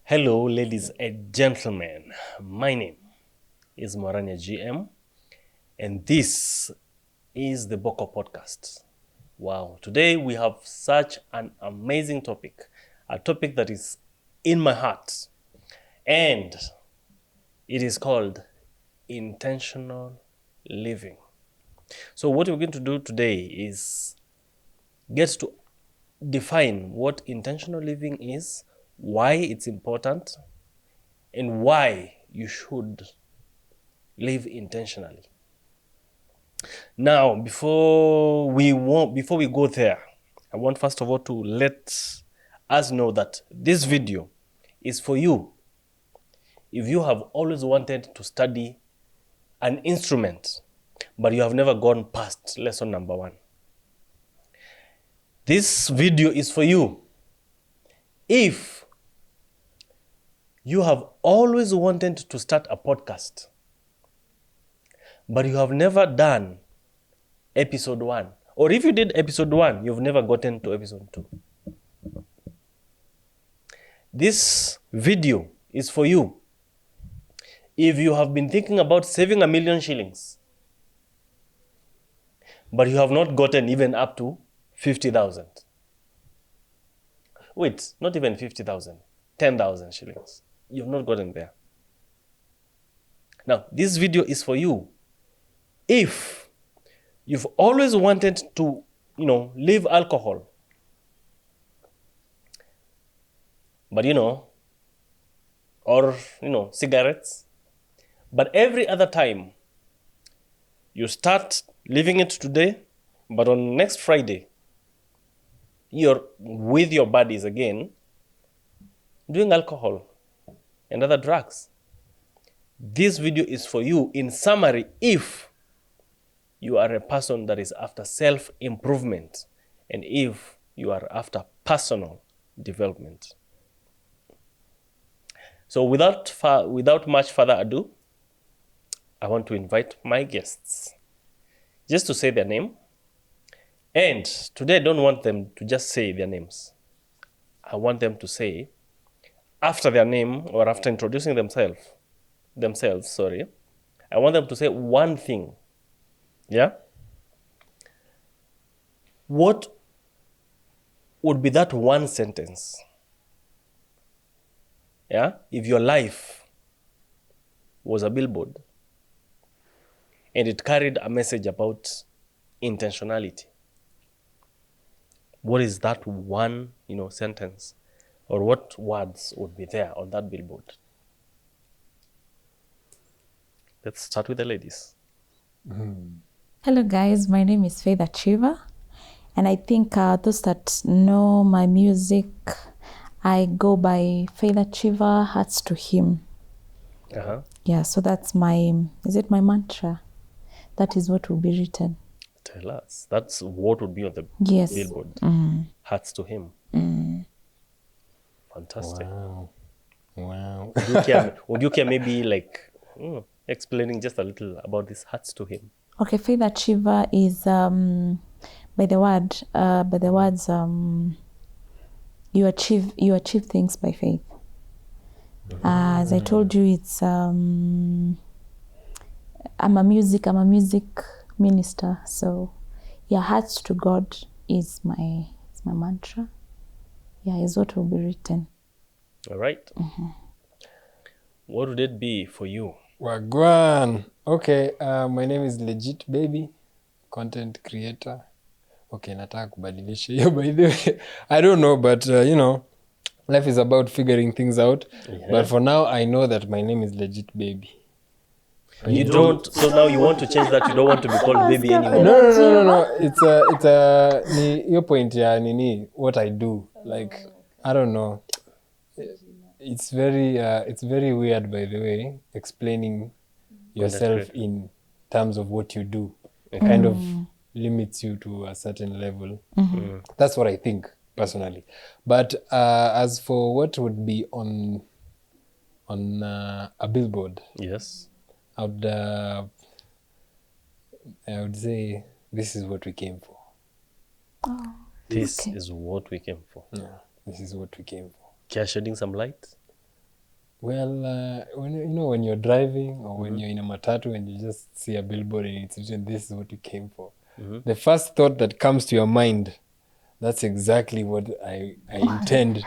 Hello, ladies and gentlemen. My name is Morania GM, and this is the Boko Podcast. Wow, today we have such an amazing topic, a topic that is in my heart, and it is called intentional living. So, what we're going to do today is get to define what intentional living is, why it's important, and why you should live intentionally. Now, before we go there, I want first of all to let us know that this video is for you. If you have always wanted to study an instrument, but you have never gone past lesson number 1, this video is for you. If you have always wanted to start a podcast, but you have never done episode 1, or if you did episode 1, you've never gotten to episode 2. This video is for you. If you have been thinking about saving 1,000,000 shillings, but you have not gotten even up to 50,000. Wait, not even 50,000, 10,000 shillings. You've not gotten there. Now, this video is for you. If you've always wanted to, leave alcohol, but or cigarettes, but every other time you start leaving it today, but on next Friday, you're with your buddies again, doing alcohol and other drugs. This video is for you. In summary, if you are a person that is after self-improvement, and if you are after personal development. So without much further ado, I want to invite my guests just to say their name. And today I don't want them to just say their names. I want them to say, after their name or after introducing themselves, I want them to say one thing. Yeah? What would be that one sentence? Yeah? If your life was a billboard and it carried a message about intentionality, what is that one, sentence, or what words would be there on that billboard? Let's start with the ladies. Hello guys, my name is Faith Achieva, and I think those that know my music, I go by Faith Achieva, Hearts to Him. Uh-huh. Yeah, so that's is it my mantra? That is what will be written. Tell us. That's what would be on the Yes. billboard. Hearts to Him. Fantastic. Wow. Would you care maybe explaining just a little about this Hearts to Him? Okay, Faith Achieva is by the words you achieve things by faith. As I told you, it's I'm a music minister, so yeah, Hearts to God is my mantra. Yeah, is what will be written. All right. What would it be for you? Wagwan. Okay, my name is Legit Baby, content creator. Okay, nataka kubadilisha hiyo by the way. I don't know, but life is about figuring things out. Yeah. But for now, I know that my name is Legit Baby. You don't. So now you want to change that. You don't want to be called baby anymore. No. It's ni your point ya nini what I do. Like I don't know. It's very weird, by the way, explaining yourself in terms of what you do. It kind of limits you to a certain level. That's what I think personally. But as for what would be on a billboard, Yes. I would say this is what we came for. This is what we came for. Yeah, this is what we came for. Care shedding some light? Well, when you're driving or when you're in a matatu and you just see a billboard and it's written, "This is what you came for." The first thought that comes to your mind, that's exactly what I intend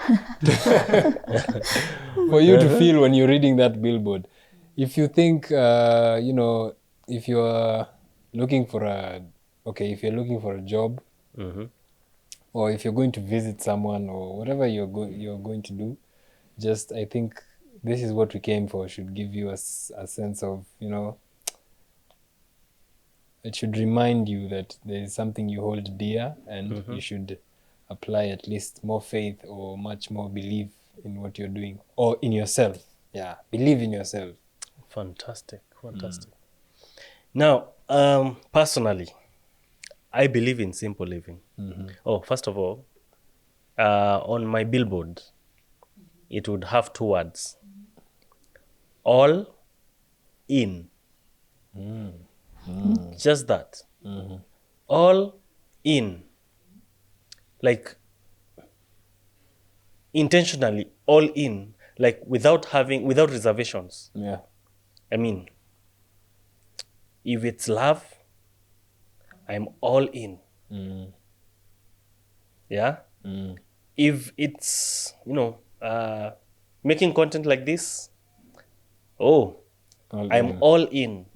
for you to feel when you're reading that billboard. If you think, if you're looking for if you're looking for a job, or if you're going to visit someone or whatever you're going to do, just I think this is what we came for should give you a sense of, it should remind you that there is something you hold dear and you should apply at least more faith or much more belief in what you're doing or in yourself. Yeah, believe in yourself. Fantastic. Now, personally, I believe in simple living. Oh, first of all, on my billboard, it would have 2 words. All in. Just that. All in. Like, intentionally, all in. Like, without reservations. Yeah. I mean, if it's love, I'm all in. Yeah? If it's, making content like this, I'm all in.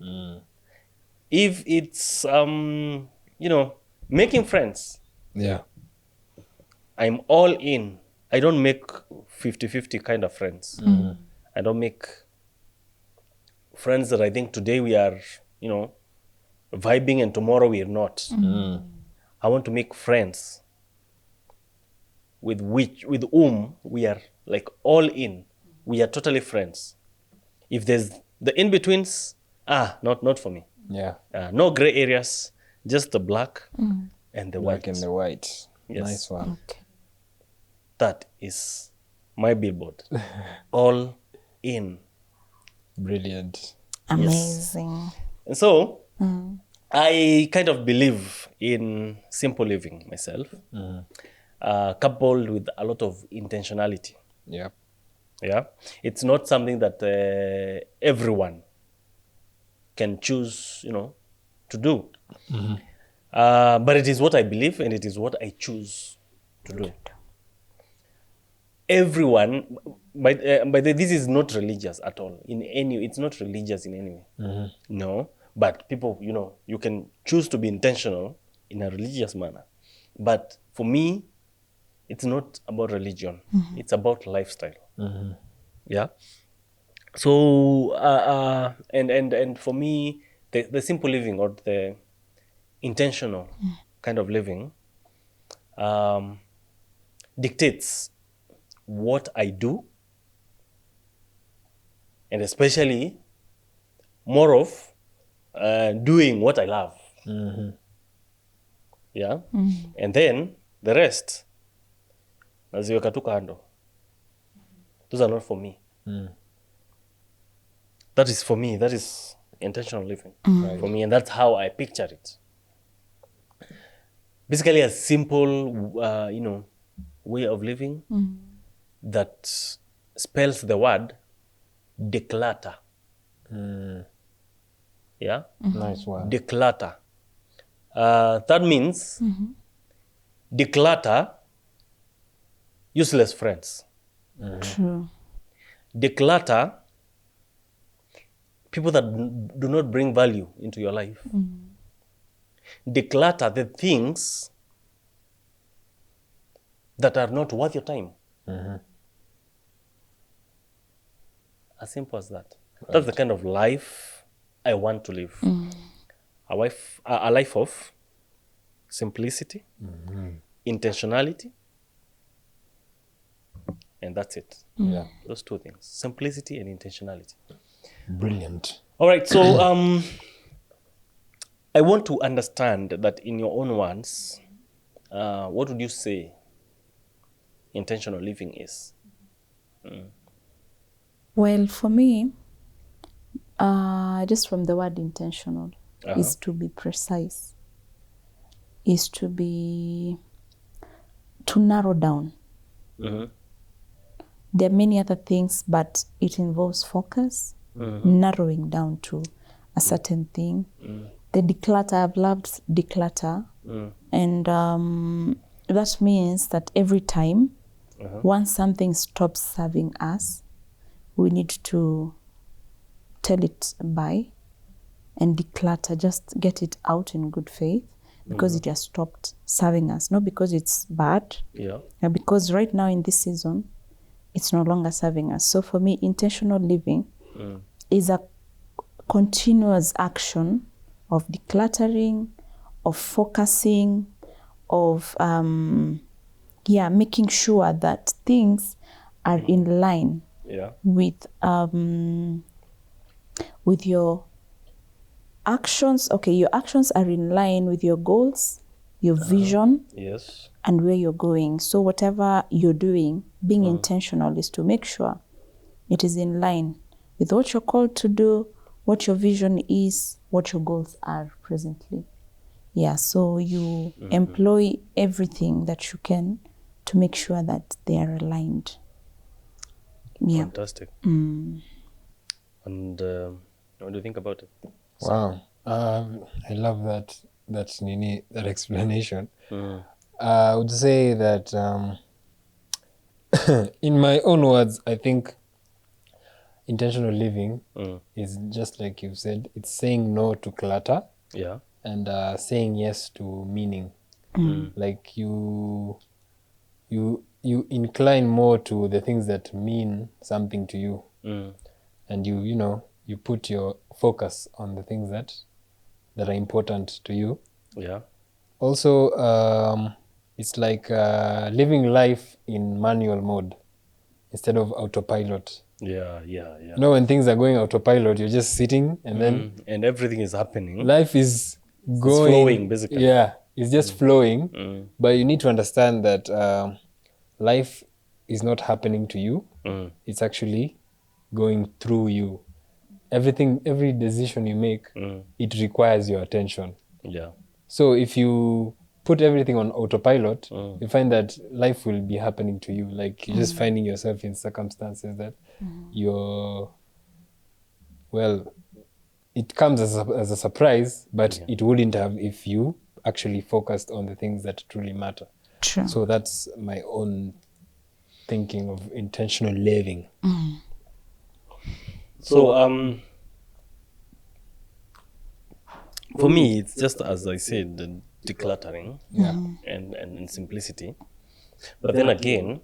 If it's, making friends, Yeah. I'm all in. I don't make 50-50 kind of friends. I don't make friends that I think today we are, vibing and tomorrow we are not. I want to make friends with whom we are like all in. We are totally friends. If there's the in-betweens, not for me. Yeah. No gray areas, just the black and the Black white. and the white. Yes. Nice one. Okay. That is my billboard. All in. Brilliant. Amazing. And so, I kind of believe in simple living myself, coupled with a lot of intentionality. Yeah. Yeah, it's not something that everyone can choose, to do. But it is what I believe, and it is what I choose to do. Everyone, this is not religious at all. It's not religious in any way. No, but people, you can choose to be intentional in a religious manner. But for me, it's not about religion. It's about lifestyle. Yeah. So and for me, the simple living or the intentional kind of living dictates what I do, and especially more of doing what I love. Yeah. And then the rest, naziweka tu kando. Those are not for me. That is for me. That is intentional living for me, and that's how I picture it. Basically, a simple, way of living that spells the word declutter. Yeah, Nice one. declutter. That means declutter useless friends. True. Declutter people that do not bring value into your life. Declutter the things that are not worth your time. As simple as that. Right. That's the kind of life I want to live. A life of simplicity, intentionality, and that's it. Yeah. Those 2 things, simplicity and intentionality. Brilliant. All right, so I want to understand that in your own words, what would you say intentional living is? Well, for me, just from the word intentional, is to be precise, is to narrow down, There are many other things, but it involves focus, narrowing down to a certain thing. The declutter, I've loved declutter. And that means that every time, once something stops serving us, we need to tell it bye and declutter, just get it out in good faith, because it has stopped serving us. Not because it's bad, and because right now in this season, it's no longer serving us. So for me, intentional living is a continuous action of decluttering, of focusing, of making sure that things are in line with your actions. Okay, your actions are in line with your goals, your vision, and where you're going. So whatever you're doing, being intentional is to make sure it is in line with what you're called to do, what your vision is, what your goals are presently. So you employ everything that you can to make sure that they are aligned. Fantastic. And what do you think about it? Wow. I love that explanation. I would say that in my own words, I think intentional living is just like you've said, it's saying no to clutter and saying yes to meaning. Like you incline more to the things that mean something to you, and you put your focus on the things that are important to you. Also, it's like living life in manual mode instead of autopilot. You know, when things are going autopilot, you're just sitting and then and everything is happening. Life is going, it's flowing basically. It's just flowing. But you need to understand that life is not happening to you. It's actually going through you. Every decision you make, it requires your attention. So if you put everything on autopilot, you find that life will be happening to you. Like you're just finding yourself in circumstances that it comes as a surprise, but it wouldn't have if you actually focused on the things that truly matter. True. So that's my own thinking of intentional living. So for me, it's just as I said, the decluttering and simplicity. But then again,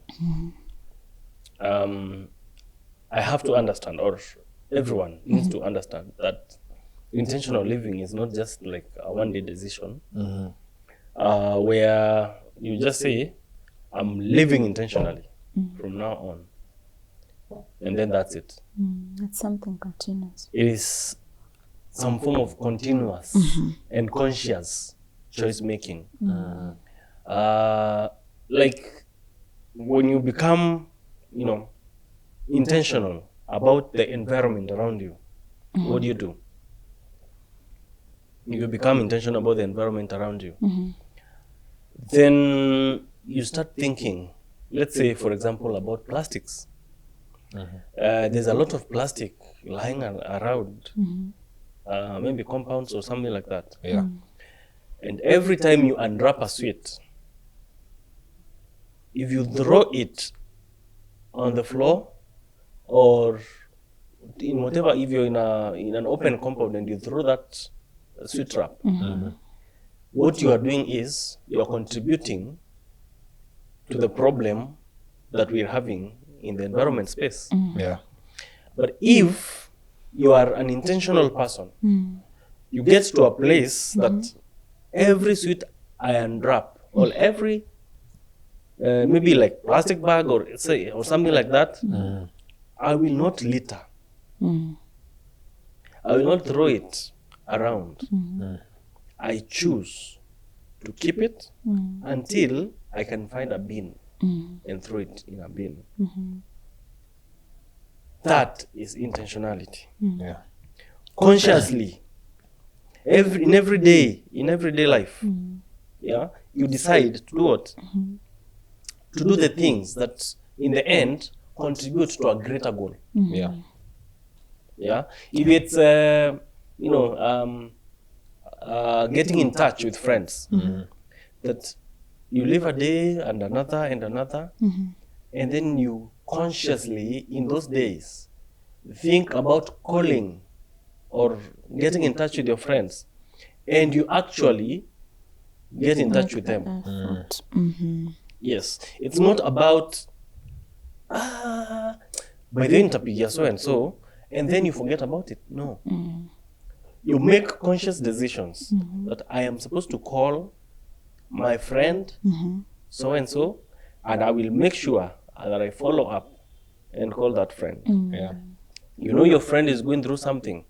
I have to understand, or everyone needs to understand, that intentional living is not just like a one-day decision where you just say, I'm living intentionally from now on, and then that's it. It's something continuous. It is some form of continuous and conscious choice making. Like when you become, intentional about the environment around you, what do? You become intentional about the environment around you. Then you start thinking, let's say, for example, about plastics. There's a lot of plastic lying around, maybe compounds or something like that. And every time you unwrap a sweet, if you throw it on the floor or in whatever, if you're in an open compound and you throw that sweet wrap, what you are doing is you are contributing to the problem that we're having in the environment space. But if you are an intentional person, you get to a place that every sweet I unwrap, or every maybe like plastic bag or something like that, I will not litter. I will not throw it around. I choose to keep it until I can find a bin and throw it in a bin. That is intentionality. Consciously, in everyday life, you decide to do what? To do the things that in the end contribute to a greater goal. Yeah. Yeah, if it's getting in touch with friends, that you live a day and another and another, and then you consciously in those days think about calling or getting in touch with your friends, and you actually get in touch with them. Effort. Yes, it's not about by the interview so and so, and then you forget about it. No, you make conscious decisions that I am supposed to call my friend so and so, and I will make sure that I follow up and call that friend. Yeah. You know your friend is going through something,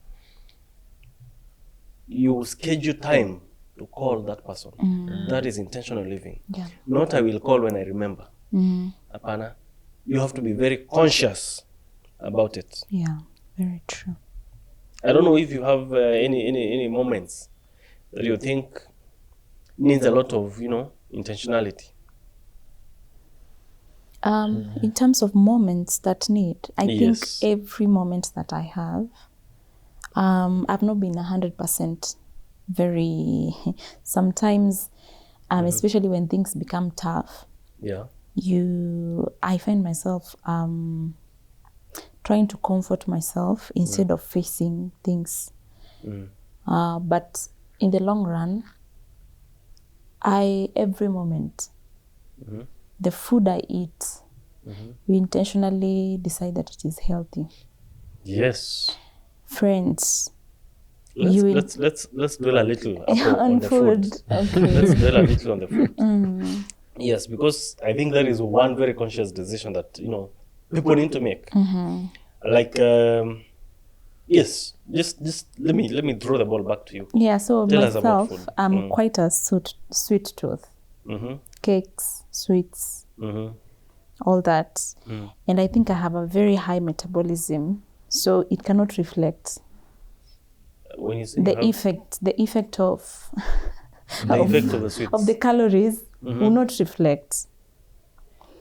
you schedule time to call that person. That is intentional living. Yeah. Not I will call when I remember. Apana. You have to be very conscious about it. Yeah, very true. I don't know if you have any moments that you think needs a lot of intentionality. In terms of moments that need, I Yes. think every moment that I have, I've not been 100% very, sometimes, especially when things become tough, Yeah. I find myself trying to comfort myself instead of facing things. But in the long run, every moment, the food I eat, we intentionally decide that it is healthy. Yes. Friends, Let's dwell a little on on the food. Okay. Let's dwell a little on the food. Yes, because I think that is one very conscious decision that people need to make. Like yes, just let me throw the ball back to you. Yeah, so Tell us about myself, food. I'm quite a sweet tooth. Cakes, sweets, all that. And I think I have a very high metabolism, so it cannot reflect When you say the you have effect of the effect of the sweets, of the calories will not reflect.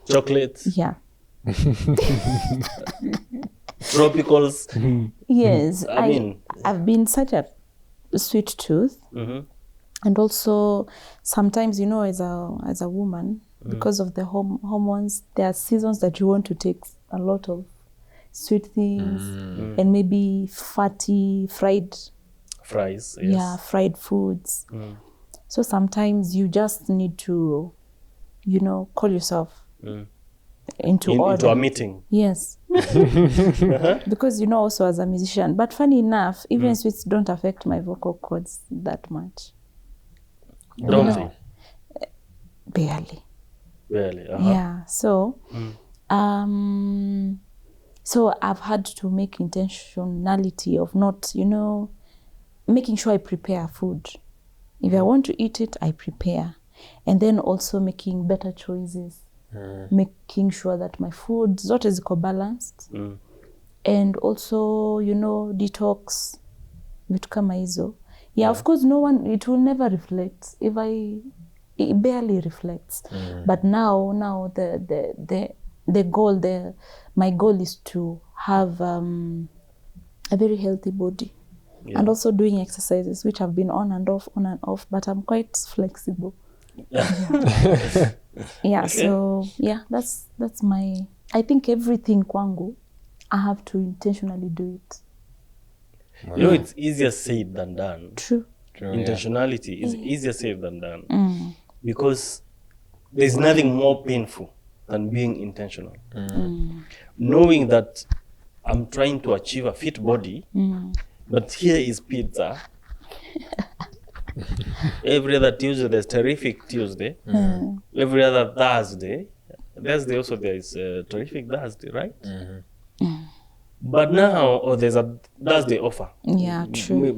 chocolate, Yeah. tropicals. Yes, I mean, I've been such a sweet tooth, and also sometimes, as a woman, because of the hormones, there are seasons that you want to take a lot of sweet things and maybe fatty, fried, fries. Yes. fried foods. So sometimes you just need to, call yourself into order. Into a meeting. Yes. Because also as a musician. But funny enough, even sweets don't affect my vocal cords that much. Don't they? Barely. Barely. Yeah. So so I've had to make intentionality of not, making sure I prepare food. If I want to eat it, I prepare. And then also making better choices. Making sure that my food zote ziko balanced. And also, detox, vitu kama hizo. Yeah, of course, it will never reflect. It barely reflects. But now the goal, my goal is to have a very healthy body. Yeah. And also doing exercises, which have been on and off, but I'm quite flexible. Yeah, Okay. so yeah, that's my, I think everything kwangu, I have to intentionally do it. It's easier said than done. True. Intentionality is easier said than done. Because there's nothing more painful than being intentional. Knowing that I'm trying to achieve a fit body, but here is pizza. Every other Tuesday there's terrific Tuesday. Every other Thursday also there is terrific Thursday, right? But now, there's a Thursday offer. Yeah, true.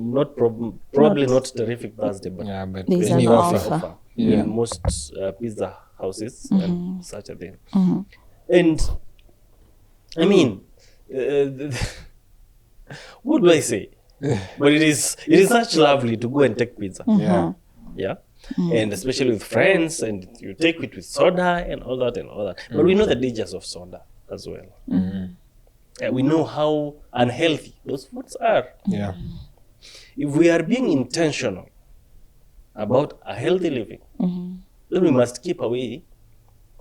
Probably not terrific Thursday, but Yeah, but There's any an offer. offer. Yeah. in most pizza houses and such a thing. And I mean, what do I say? But it is such lovely to go and take pizza. Yeah. Yeah. And especially with friends, and you take it with soda and all that. But we know the dangers of soda. as well. We know how unhealthy those foods are. Yeah. If we are being intentional about a healthy living, then we must keep away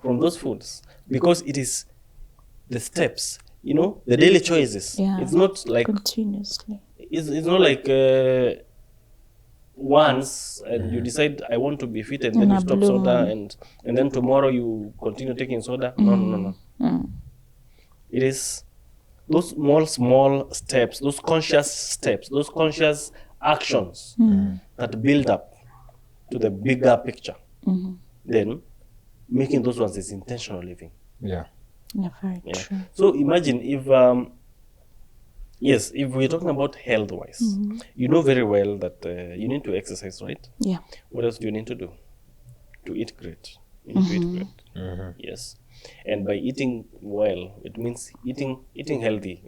from those foods, because it is the steps, the daily choices. Yeah. It's not like Continuously. it's not like once and you decide I want to be fit and then In you a stop blue soda moon. and then tomorrow you continue taking soda. No. It is those small steps, those conscious actions that build up to the bigger picture. Then making those ones is intentional living. Yeah. Yeah, very Yeah. true. So imagine if if we're talking about health wise, you know very well that you need to exercise, right? Yeah. What else do you need to do? To eat great. You need to eat great. Yes. And by eating well, it means eating healthy,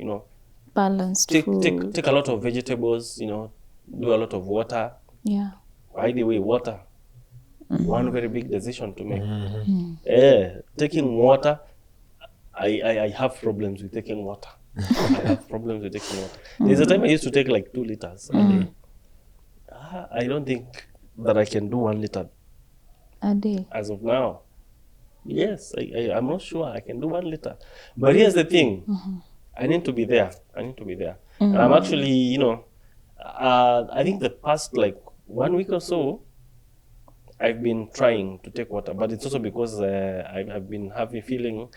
Balanced take food. take a lot of vegetables, do a lot of water. Yeah. By the way, water, one very big decision to make. Taking water, I have problems with taking water. I have problems with taking water. There's a time I used to take like 2 liters a day. I don't think that I can do 1 liter A day. as of now. Yes, I'm not sure I can do 1 liter. But here's the thing. I need to be there. And I'm actually, I think the past like 1 week or so, I've been trying to take water, but it's also because I've been feeling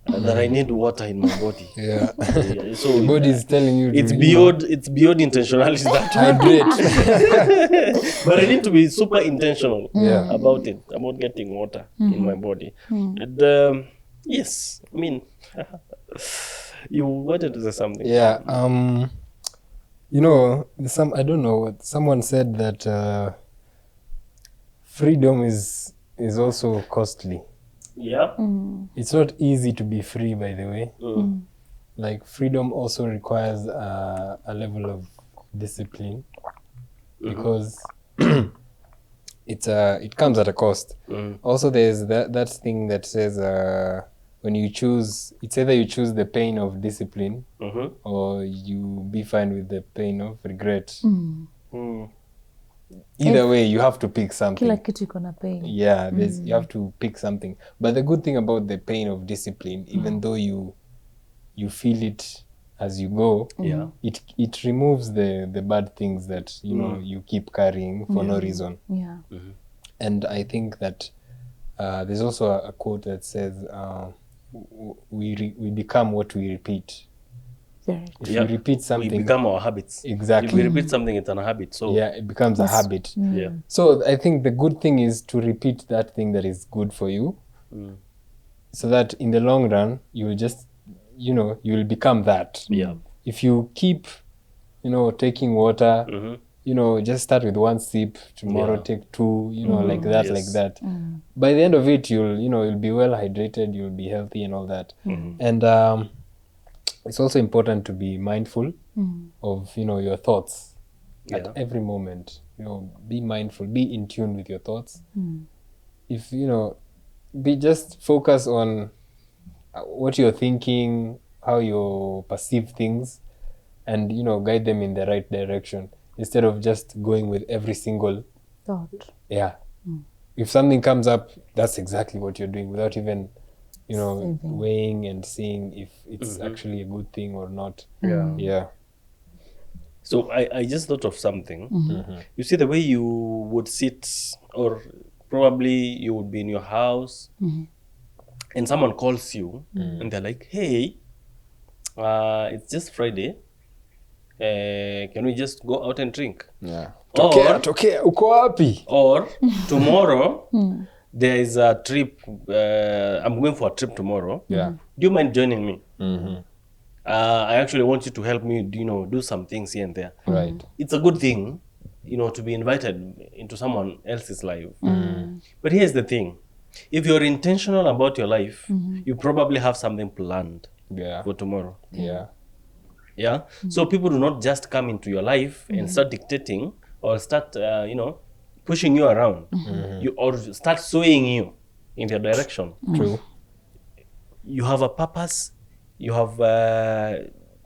that I need water in my body. Yeah. So The body is telling you it's to beyond intentionality that hydrate. but I need to be super intentional Yeah. about it, about getting water in my body. And yes, I mean, you wanted to say something. Yeah. I don't know what someone said that freedom is also costly. Yeah. It's not easy to be free, by the way. Like freedom also requires a level of discipline because it comes at a cost. Also, there's that thing that says when you choose, it's either you choose the pain of discipline or you be fine with the pain of regret. Either way, you have to pick something. Kila kitu iko na pain. Yeah, you have to pick something. But the good thing about the pain of discipline, even though you feel it as you go, it removes the bad things that you keep carrying for no reason. Yeah. And I think that there's also a quote that says we become what we repeat. Very If you repeat something, we become our habits. Exactly. If we repeat something, it's a habit. So yeah, it becomes a habit. yeah. So I think the good thing is to repeat that thing that is good for you, so that in the long run you will just, you will become that. Yeah. If you keep, taking water, just start with 1 sip. Tomorrow take 2. Like that, Yes. like that. By the end of it, you'll be well hydrated. You'll be healthy and all that. And it's also important to be mindful of your thoughts at every moment. Be mindful, be in tune with your thoughts. If be just focus on what you're thinking, how you perceive things, and guide them in the right direction instead of just going with every single thought. Yeah. If something comes up, that's exactly what you're doing without even weighing and seeing if it's actually a good thing or not. Yeah. So I just thought of something. You see the way you would sit, or probably you would be in your house and someone calls you and they're like, hey, it's just Friday. Can we just go out and drink? Yeah. Tokea, uko wapi? Or tomorrow there is a trip. I'm going for a trip tomorrow. Yeah. Do you mind joining me? I actually want you to help me, do some things here and there. Right. It's a good thing, to be invited into someone else's life. But here's the thing. If you're intentional about your life, you probably have something planned for tomorrow. Yeah. Yeah. So people do not just come into your life and start dictating or start, pushing you around. You or start swaying you in their direction. True. you have a purpose, you have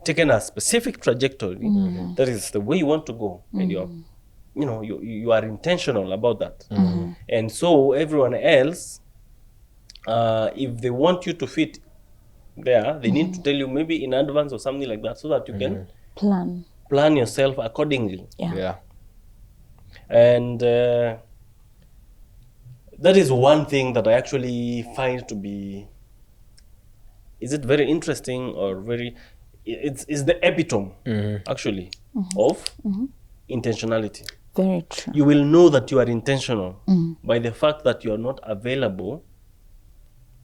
taken a specific trajectory, that is the way you want to go, and you are intentional about that. And so everyone else, if they want you to fit there, they need to tell you maybe in advance or something like that, so that you can plan yourself accordingly. Yeah. And that is one thing that I actually find to be, is it very interesting or very, it's the epitome actually of intentionality. Very true. You will know that you are intentional by the fact that you are not available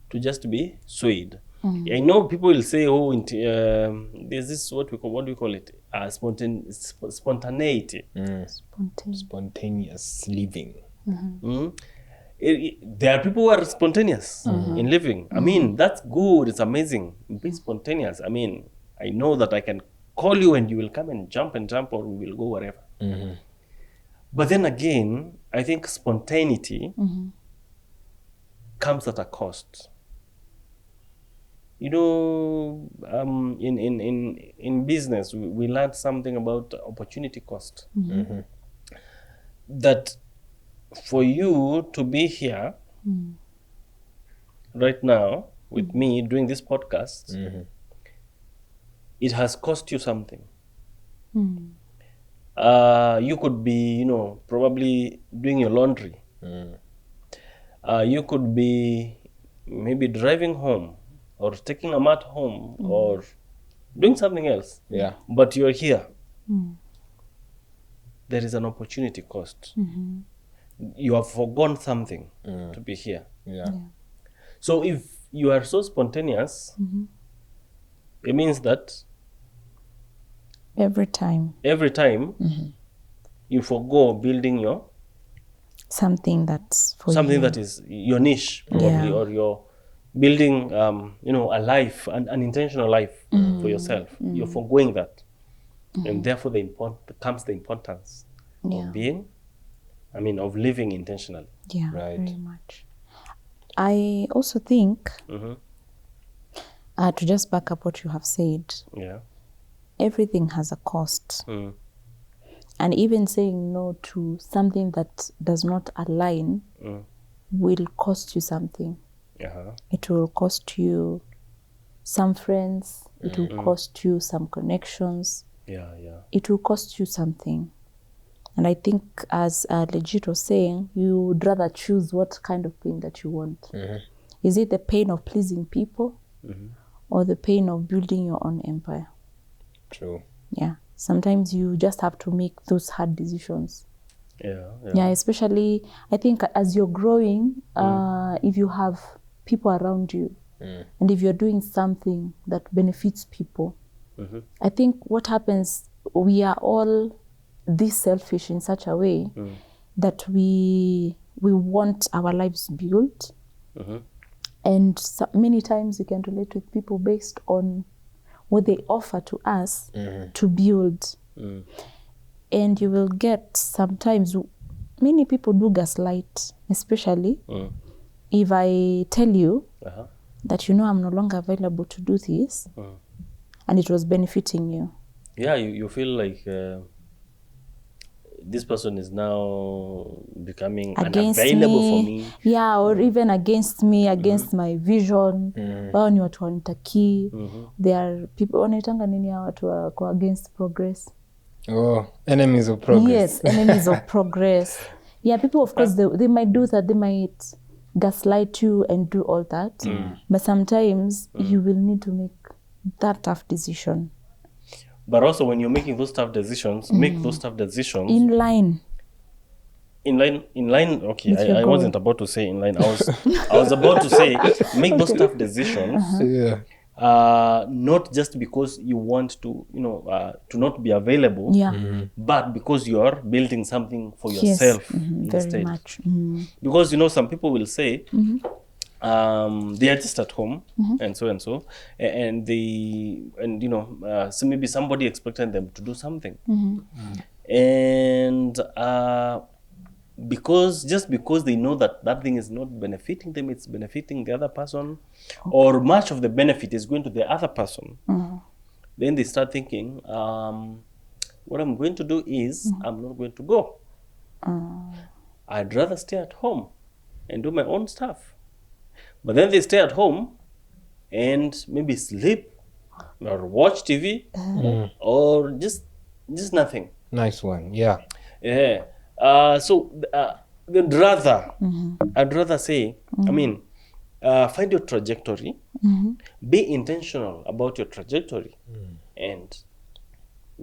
to just be swayed. I know people will say, oh, there's this, what do we call it? Spontaneity. Spontaneous living. There are people who are spontaneous in living. I mean, that's good. It's amazing. Be spontaneous. I mean, I know that I can call you and you will come and jump, or we will go wherever. But then again, I think spontaneity comes at a cost. You know, in business, we learned something about opportunity cost. That for you to be here right now with me doing this podcast, it has cost you something. You could be, probably doing your laundry. You could be maybe driving home or taking a mat home or doing something else. Yeah. But you're here. There is an opportunity cost. You have forgone something to be here. Yeah. So if you are so spontaneous, it means that Every time you forgo building your something that's for something you. that is your niche, probably, or you're building a life, an intentional life for yourself. You're foregoing that. And therefore comes the importance of being, of living intentionally. Yeah, Right. very much. I also think, to just back up what you have said, everything has a cost. And even saying no to something that does not align will cost you something. It will cost you some friends. It will cost you some connections. It will cost you something. And I think, as Legit was saying, you would rather choose what kind of pain that you want. Is it the pain of pleasing people or the pain of building your own empire? True. Yeah. Sometimes you just have to make those hard decisions. Yeah, especially, I think, as you're growing, if you have people around you and if you're doing something that benefits people, I think what happens, we are all this selfish in such a way that we want our lives built. And many times we can relate with people based on what they offer to us to build. And you will get sometimes, many people do gaslight, especially if I tell you that, I'm no longer available to do this, and it was benefiting you. Yeah, you feel like this person is now becoming unavailable for me. Yeah, or even against me, against my vision. Wao ni watu wanitakii. There are people, wanaitanga nini ya watu wako against progress? Oh, enemies of progress. Yes, enemies of progress. Yeah, people, of course, they might do that. They might gaslight you and do all that. But sometimes you will need to make that tough decision. But also, when you're making those tough decisions, make those tough decisions in line. Okay, I wasn't about to say in line. I was about to say make those tough decisions. Not just because you want to, to not be available, but because you are building something for yourself instead. Very much. Because some people will say they are just at home and so and so maybe somebody expected them to do something, and just because they know that that thing is not benefiting them, it's benefiting the other person, or much of the benefit is going to the other person, then they start thinking, what I'm going to do is I'm not going to go. I'd rather stay at home and do my own stuff. But then they stay at home and maybe sleep or watch TV or just nothing. Nice one. Yeah. Yeah. So they'd rather, I'd rather say, I mean, find your trajectory, be intentional about your trajectory, and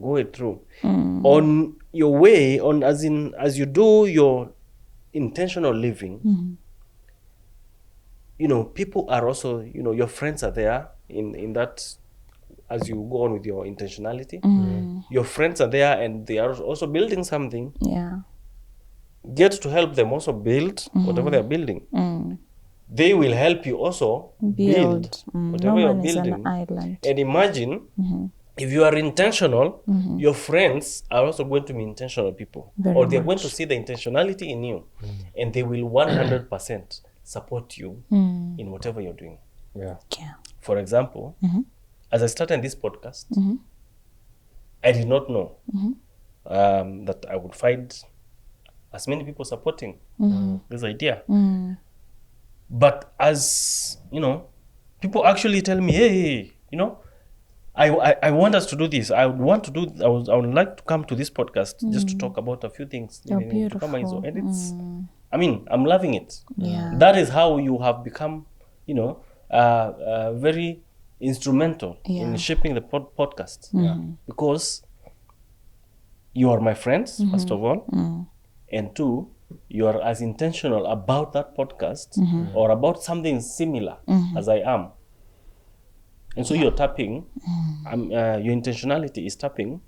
go it through. On your way, as you do your intentional living, people are also, your friends are there in that. As you go on with your intentionality, your friends are there and they are also building something. Yeah. Get to help them also build whatever they're building. They will help you also build whatever No you're man is building. an island. And imagine if you are intentional, your friends are also going to be intentional people. Very or they're going much. to see the intentionality in you. And they will 100% support you in whatever you're doing. Yeah. Yeah. For example, as I started this podcast, I did not know that I would find as many people supporting this idea. But as, people actually tell me, hey, I want us to do this. I would like to come to this podcast just to talk about a few things. Oh, To come and so- beautiful. and it's, I'm loving it. Yeah. That is how you have become, very instrumental in shaping the podcast. Because you are my friends, first of all, and two, you are as intentional about that podcast or about something similar as I am. And so you're tapping, your intentionality is tapping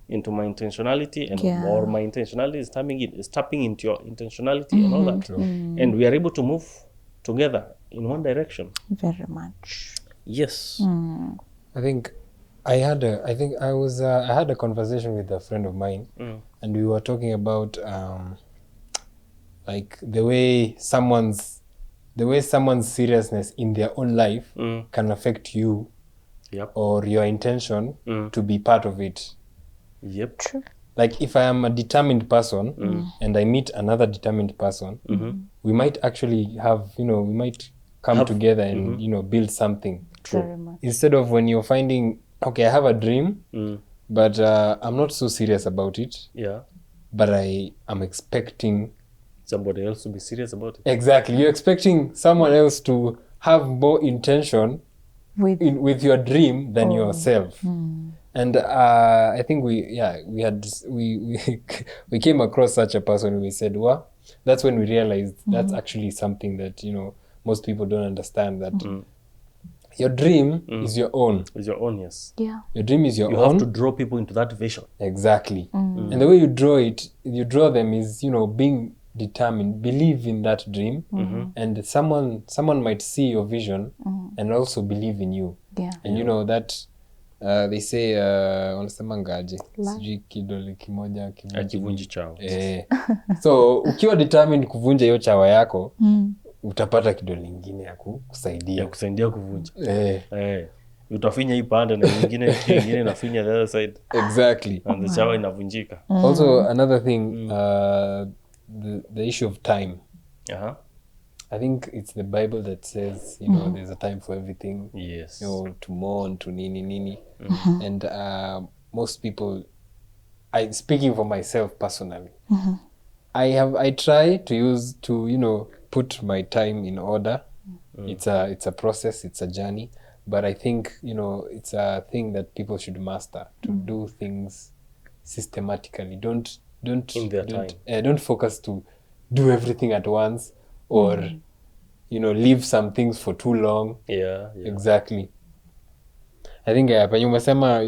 into my intentionality, and or my intentionality is tapping into your intentionality and all that. And we are able to move together in one direction. Very much. Yes. I think I had a conversation with a friend of mine, and we were talking about like the way someone's seriousness in their own life can affect you or your intention to be part of it. Yep. True. Like if I am a determined person and I meet another determined person, we might actually have, we might come together and, build something. Very much. Instead of when you're finding, okay, I have a dream, but I'm not so serious about it, Yeah. but I am expecting... Somebody else to be serious about it. Exactly. You're expecting someone else to have more intention with your dream than yourself. And I think we came across such a person. We said, well, that's when we realized that's actually something that, most people don't understand, that your dream is your own. It's your own, yes. Yeah. Your dream is your You own. have to draw people into that vision. Exactly. And the way you draw them is, being determined, believe in that dream, and someone might see your vision and also believe in you. Yeah. And that they say wanasemangaje, sijui kidole kimoja Akivunji chao. So ukiwa determined kuvunja hiyo chawa yako, utapata kidole ingine ya kusaidia. Ya kusaidia kuvunja. Utafinya hii pande na nyingine inafinya the other side. Exactly. And the chawa inavunjika. Also another thing, the issue of time. I think it's the Bible that says, there's a time for everything. Yes. To mourn, to nini. And most people, speaking for myself personally, I try to put my time in order. It's a process, it's a journey, but I think, it's a thing that people should master, to do things systematically. Don't In their time. Don't focus to do everything at once, or leave some things for too long. Yeah. Exactly. I think penye umesema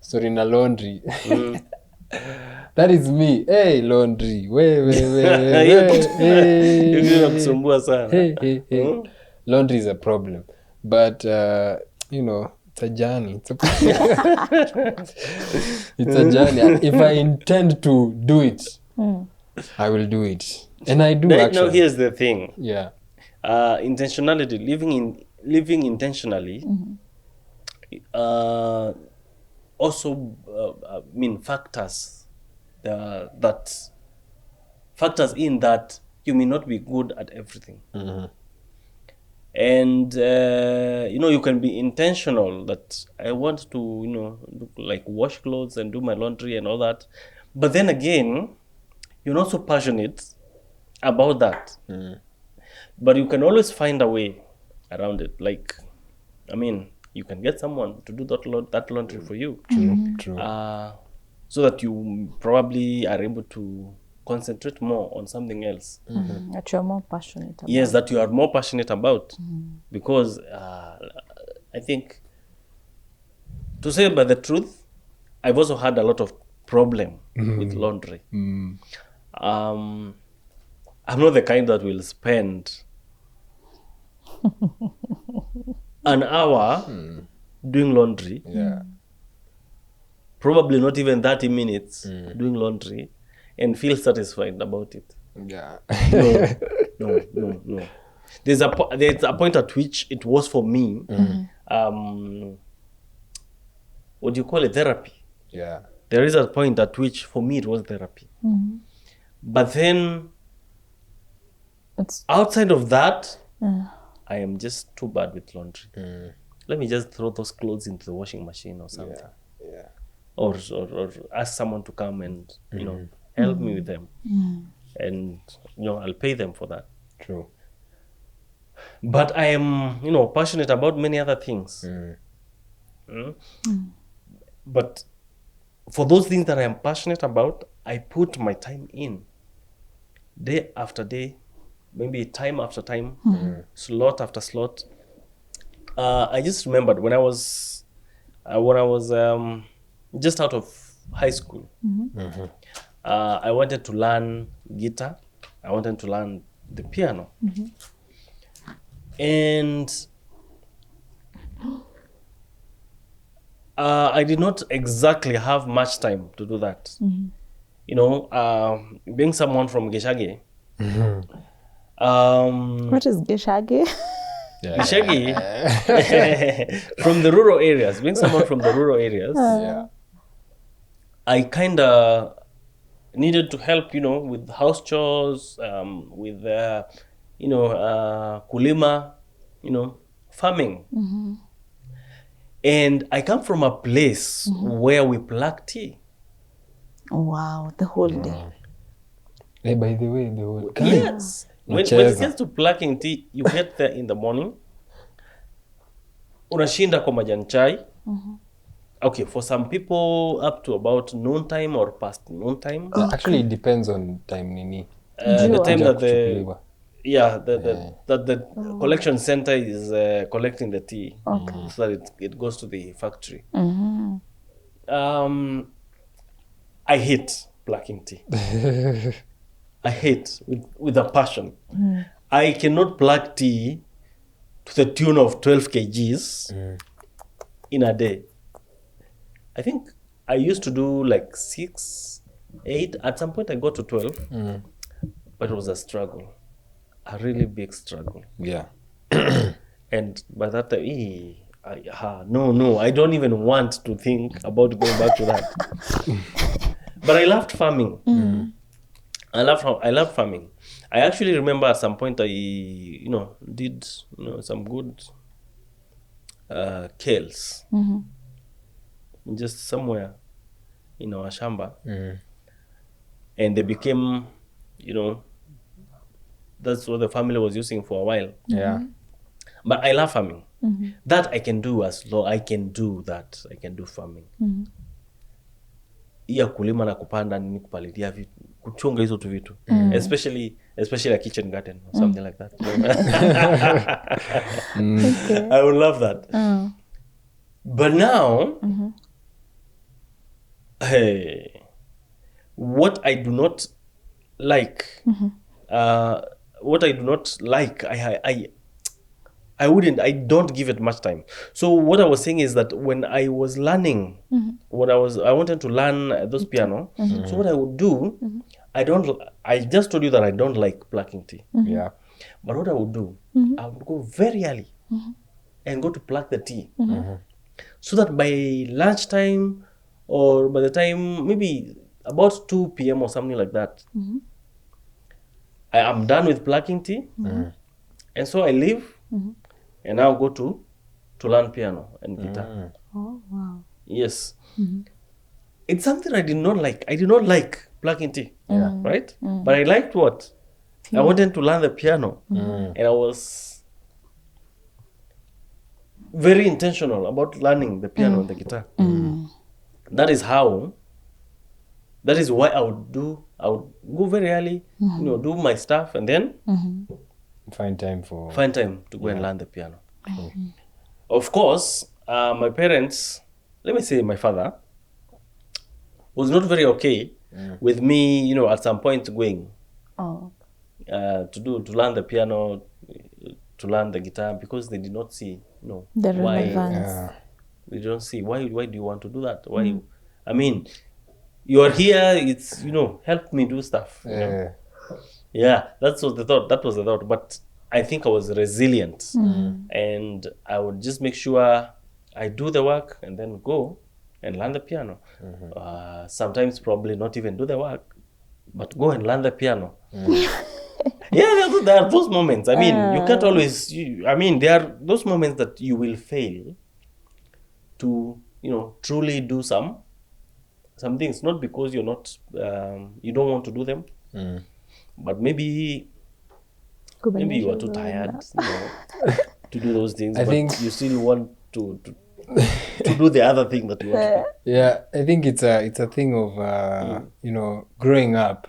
story na laundry. That is me. Hey, laundry. Hiyo kusumbua sana. Hey. Laundry is a problem, but it's a journey. It's a journey. If I intend to do it, I will do it. And I do Now, actually. here's the thing. Yeah. Intentionality, living intentionally, also factors factors in that you may not be good at everything. And you can be intentional that I want to like wash clothes and do my laundry and all that, but then again you're not so passionate about that. But you can always find a way around it. Like, you can get someone to do that laundry for you. True. So that you probably are able to concentrate more on something else. That you're more passionate about. Yes, that you are more passionate about. Because I think, to say by the truth, I've also had a lot of problem with laundry. I'm not the kind that will spend an hour doing laundry. Yeah. Probably not even 30 minutes doing laundry and feel satisfied about it. Yeah. No. There's a point at which it was for me, what do you call it, therapy. Yeah. There is a point at which for me it was therapy. But then outside of that, I am just too bad with laundry. Let me just throw those clothes into the washing machine or something. Yeah. Or ask someone to come and help me with them, and I'll pay them for that. True. But I am passionate about many other things. But for those things that I am passionate about, I put my time in, day after day, maybe time after time, slot after slot. I just remembered when I was just out of high school. I wanted to learn guitar. I wanted to learn the piano. And I did not exactly have much time to do that. Being someone from Geshage. What is Geshage? Geshage, from the rural areas. Being someone from the rural areas, I kind of needed to help, with house chores, with, kulima, farming. And I come from a place where we pluck tea. Wow, the whole day. Hey, by the way, the whole Yes. When it gets to plucking tea, you get there in the morning. Unashinda kwa majani chai. Okay, for some people up to about noon time or past noon time. Actually, it depends on time nini. The time that Kuchukuliwa. the collection center is collecting the tea, so that it goes to the factory. I hate plucking tea. I hate with a passion. I cannot pluck tea to the tune of 12 kgs in a day. I think I used to do like 6, 8. At some point I got to 12, but it was a struggle, a really big struggle. Yeah. And by that time, no, I don't even want to think about going back to that. But I loved farming. I loved farming. I actually remember at some point I, did some good kales, just somewhere in our shamba, and they became, that's what the family was using for a while. Yeah. But I love farming. That I can do I can do that. I can do farming. Iya kulima na kupanda nini kupalilia vitu, kuchunga hizo tu vitu. Especially a kitchen garden or something like that. Okay. I would love that. But now, hey, what I do not like, I don't give it much time. So what I was saying is that when I was learning, I wanted to learn those piano. So what I would do, I don't I just told you that I don't like plucking tea. Yeah. But what I would do, I would go very early and go to pluck the tea. So that by lunchtime or by the time maybe about 2 p.m. or something like that, I am done with plucking tea. And so I leave and now go to learn piano and guitar. Oh, wow. Yes. It's something I did not like. I did not like plucking tea. Right? But I liked what? I wanted to learn the piano. And I was very intentional about learning the piano and the guitar. That is why I would go very early, do my stuff and then Find time to go and learn the piano. Of course, my parents, let me say my father, was not very okay with me, at some point going to learn the piano, to learn the guitar, because they did not see, The why. relevance. They don't see why do you want to do that? Why? I mean, you are here. It's help me do stuff. Yeah, that was the thought. But I think I was resilient, and I would just make sure I do the work and then go and learn the piano. Sometimes probably not even do the work, but go and learn the piano. Yeah, there are those moments. I mean, you can't always. There are those moments that you will fail to, truly do some things, not because you're not, you don't want to do them, but maybe you are too tired, to do those things. I think you still want to do the other thing that you want to do. Yeah, I think it's a thing of growing up.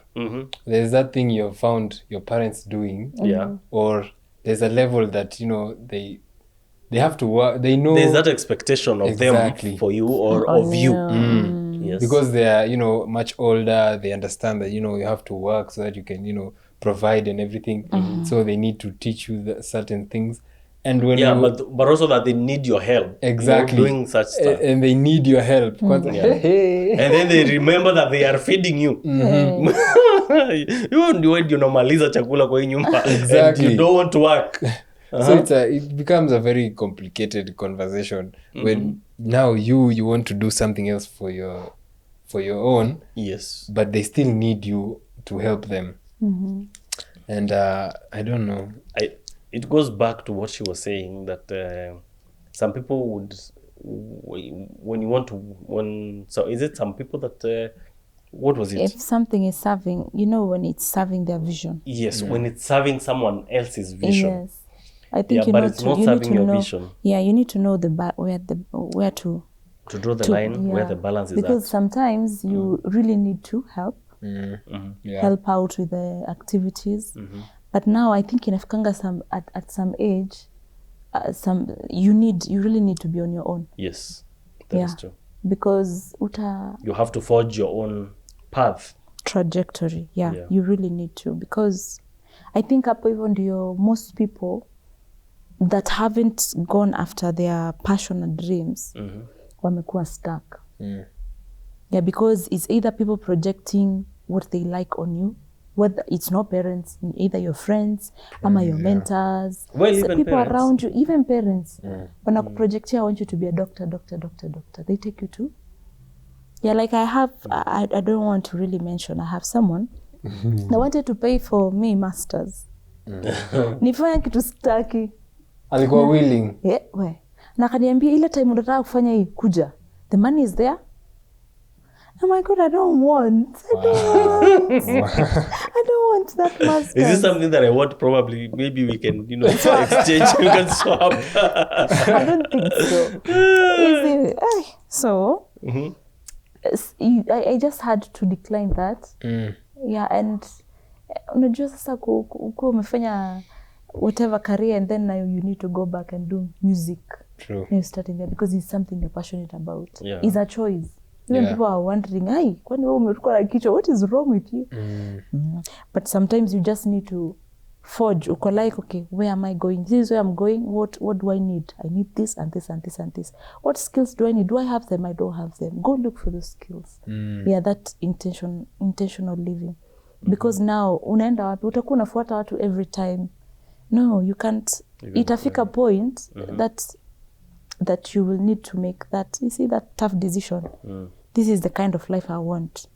There's that thing you've found your parents doing, Yeah. or there's a level that they have to work. They know There's that expectation of Exactly. them for you or of you. Yes. because they are much older. They understand that you have to work so that you can provide and everything. So they need to teach you certain things. And when but also that they need your help. exactly Doing such stuff. and they need your help. Hey. And then they remember that they are feeding you. You normaliza chakula kwa hii nyumba Exactly. and you don't want to work. So it becomes a very complicated conversation when now you want to do something else for your own, Yes. but they still need you to help them. And I don't know. It goes back to what she was saying, that some people would, so is it some people that, what was it? If something is serving, when it's serving their vision. Yes, when it's serving someone else's vision. Yes. I think but it's not serving your vision. Yeah, you need to know where to draw the line, where the balance is because at. sometimes you really need to help help out with the activities. But now I think inafikanga at some age, you really need to be on your own. Yes, that is true. Because you have to forge your own path. Trajectory. Yeah, you really need to, because I think hapo hivyo ndio most people that haven't gone after their passion and dreams wamekuwa stuck. Yeah, because it's either people projecting what they like on you, whether it's not parents, either your friends, ama your mentors, even people parents. around you, even parents. Wanakuprojectia, I want you to be a doctor. They take you to. Yeah, like I don't want to really mention, I have someone that wanted to pay for me masters. Nifanya kitu staki. Alikuwa willing. Yeah, na kaniambia ile time unataka kufanya hii kuja. The money is there. Oh my God, I don't want that master. Is this something that I want? Probably, maybe we can, exchange. We can swap. I don't think so. I just had to decline that. Yeah, and unajua sasa kuwa umefanya whatever career and then now you need to go back and do music. True. You're starting there because it's something you're passionate about. Yeah. It's a choice. Even people are wondering, kwani wewe umeruka na kichwa, what is wrong with you? But sometimes you just need to forge. Uko like, okay, where am I going? This is where I'm going. What do I need? I need this and this and this and this. What skills do I need? Do I have them? I don't have them. Go look for those skills. Yeah, that intentional living. because now unaenda wapi, utakuwa unafuata watu every time. No, you can't. Itafika point that you will need to make that, you see, that tough decision. This is the kind of life I want.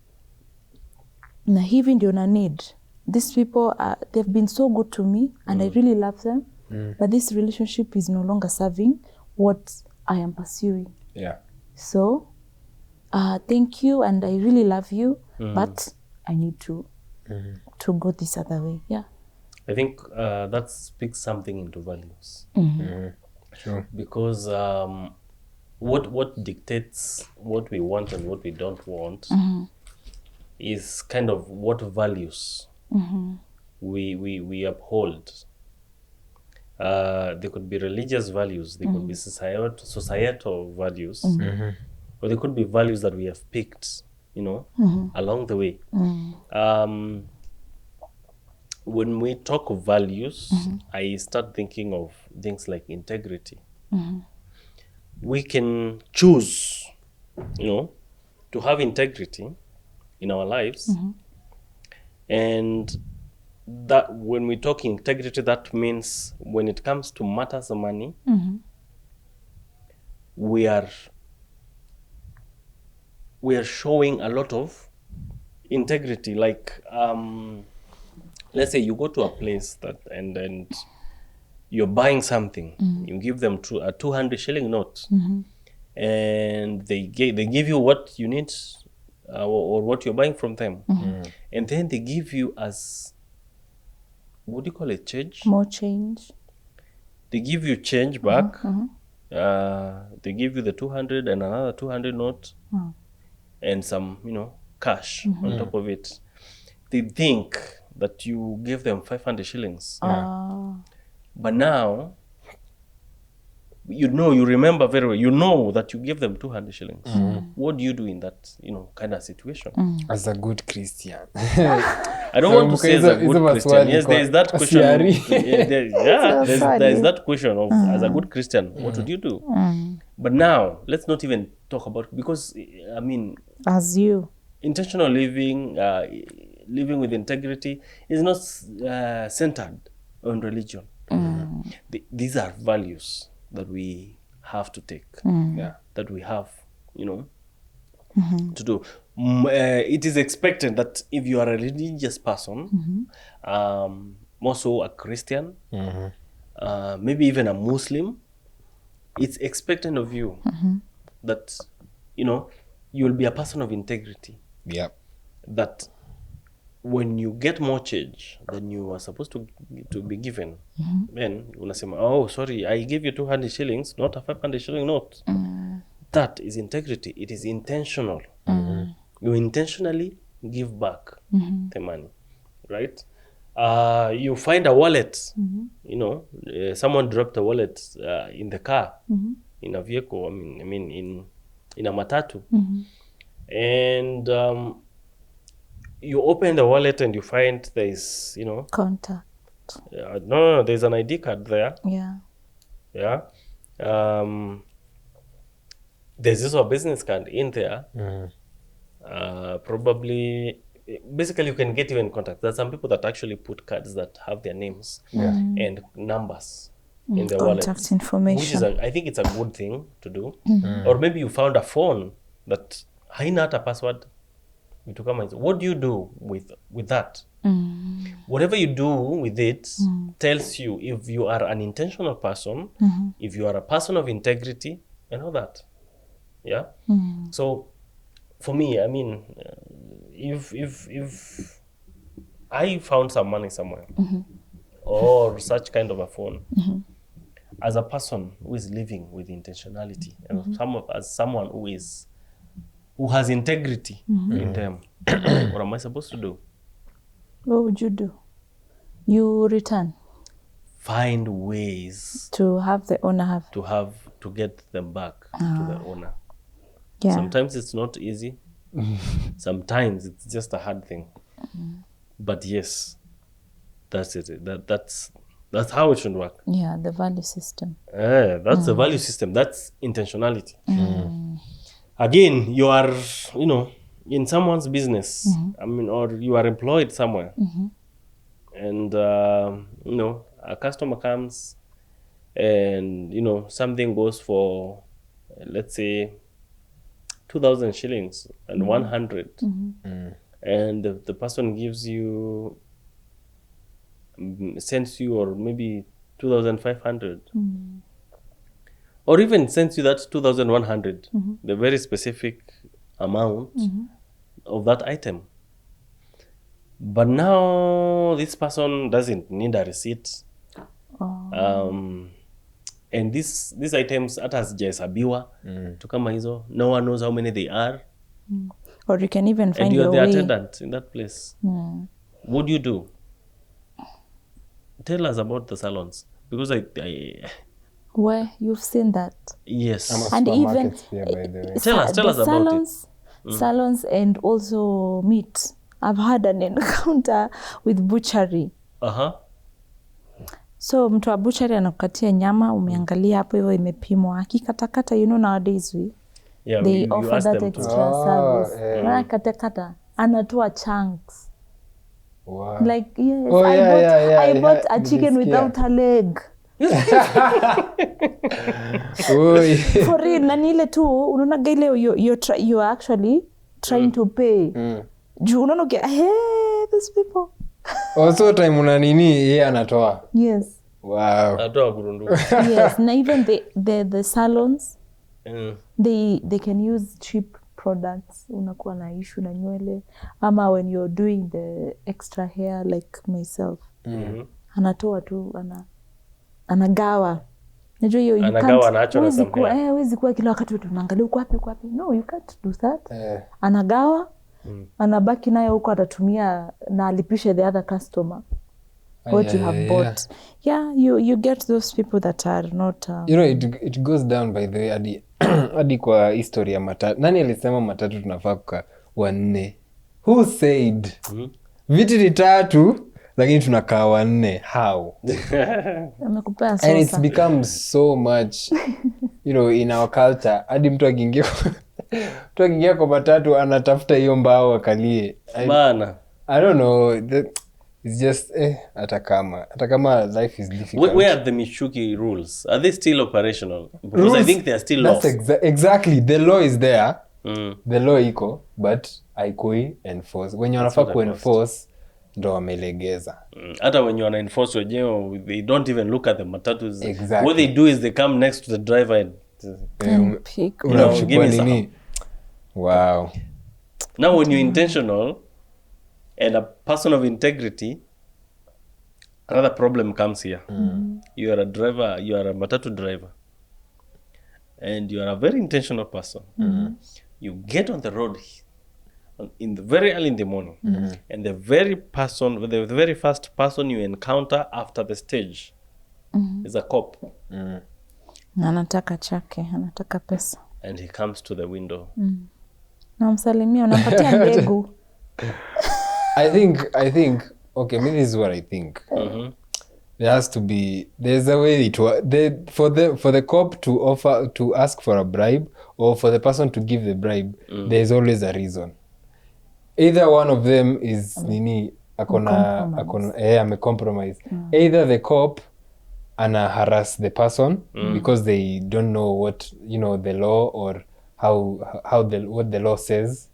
Na hivi ndio na need. These people, they've been so good to me and I really love them. But this relationship is no longer serving what I am pursuing. Yeah. So, thank you and I really love you, but I need to go this other way. Yeah. I think that speaks something into values. Sure. Because what dictates what we want and what we don't want is kind of what values we uphold. They could be religious values, they could be societal values, or they could be values that we have picked, along the way. When we talk of values, I start thinking of things like integrity. We can choose, to have integrity in our lives. And that when we talk integrity, that means when it comes to matters of money, we are showing a lot of integrity. Like, let's say you go to a place and you're buying something, you give them a 200 shilling note, and they give you what you need, or what you're buying from them, and then they give you as, what do you call it, change? More change. They give you change back. They give you the 200 and another 200 note, and some, cash on top of it. They think that you gave them 500 shillings. But now, you remember very well, you know that you gave them 200 shillings. What do you do in that, kind of situation? As a good Christian. I don't want to say as a good Christian. Yes, there is that question. There is that question of, as a good Christian, what would you do? But now, let's not even talk about, because, as you. Intentional living, living with integrity is not centered on religion. These are values that we have to take, that we have, to do. It is expected that if you are a religious person, more so a Christian, maybe even a Muslim, it's expected of you that, you will be a person of integrity. Yeah. That when you get more change than you are supposed to be given, then unasema, oh, sorry, I gave you 200 shillings, not a 500 shilling note. That is integrity. It is intentional. You intentionally give back the money, right? You find a wallet, someone dropped a wallet in the car, in a vehicle, in a matatu, and you open the wallet and you find there's, Contact. No, there's an ID card there. Yeah. There's also a business card in there. Probably, basically, you can get even contact. There's some people that actually put cards that have their names and numbers in their wallet. Contact information. Which is, I think it's a good thing to do. Or maybe you found a phone that haina hata password. What do you do with that? Whatever you do with it tells you if you are an intentional person, if you are a person of integrity, and all that. Yeah. So, for me, if I found some money somewhere, or such kind of a phone, as a person who is living with intentionality, and as someone who has integrity in them, what am I supposed to do? What would you do? You return. Find ways to have the owner to get them back to the owner. Yeah. Sometimes it's not easy. Sometimes it's just a hard thing. But yes, that's it. That's how it should work. Yeah, the value system. That's the value system. That's intentionality. Again, you are, in someone's business, I mean, or you are employed somewhere, and a customer comes, and something goes for, let's say, 2,000 shillings and 100, and the person gives you, sends you, or maybe 2,500, or even sends you that 2,100, the very specific amount of that item. But now this person doesn't need a receipt. And these items hata hazijahesabiwa to kama hizo, no one knows how many they are, Or you can even and find you're your the way. attendant in that place. What do you do? Tell us about the salons, because I Where you've seen that. yes. I'm a And even supermarket sphere, by the way. Tell us the about salons, salons and also meat. I've had an encounter with butchery. So mtu wa butchery anakukatia nyama, umeangalia hapo hivyo imepimwa. Akikatakata, nowadays Yeah, they you offer ask that them to. extra service. Na katakata, anatoa chunks. Wow. Like, yes, Oh, I bought a nilisikia. chicken without a leg. Oi. For real, na ni ile tu, unaonaga ile you are actually trying to pay. Juu unaona hey, these people. Also time una nini yeye anatoa. Yes. Wow. Atoa kurundu. Yes, na even the salons, they can use cheap products. Unakuwa na issue na nywele, ama when you're doing the extra hair like myself. Anatoa tu, anagawa. Najua you Anagawa, anaacha na some hair. huwezi kuwa kila wakati tunaangalia uko wapi. No, you can't do that. Anagawa, anabaki nayo huko, atatumia na alipishe the other customer what you have bought. Yeah, you get those people that are not it goes down, by the way, hadi kwa history ya matatu. Nani alisema matatu tunafaa kukaa wanne? Who said? Viti ni tatu lakini tunakaa wanne? How? amekupea And it's sosa. become so much in our culture, hadi mtu akiingia kwa matatu anatafuta hiyo mbao akalie. Bana. I don't know, it's just hata kama life is difficult. Where are the Michuki rules? Are they still operational? Because I think they are still laws. Exactly, the law is there. The law iko, but haikui enforce. When wanafaa kuenforce ndo wamelegeza. Hata when you wana enforce wenyewe, they don't even look at the matatus. Exactly. What they do is they come next to the driver and Pick. give me some. Wow. Now when you're intentional and a person of integrity, another problem comes here. You are a driver, you are a matatu driver, and you are a very intentional person. You get on the road in the very early in the morning, and the very first person you encounter after the stage is a cop. Anataka chake, anataka pesa. And he comes to the window. Namsalimia, unampatia mbegu. I think okay, maybe this is what I think. There's a way for the cop to ask for a bribe, or for the person to give the bribe, there's always a reason. Either one of them is amecompromise. Either the cop harass the person because they don't know what the law, or what the law says.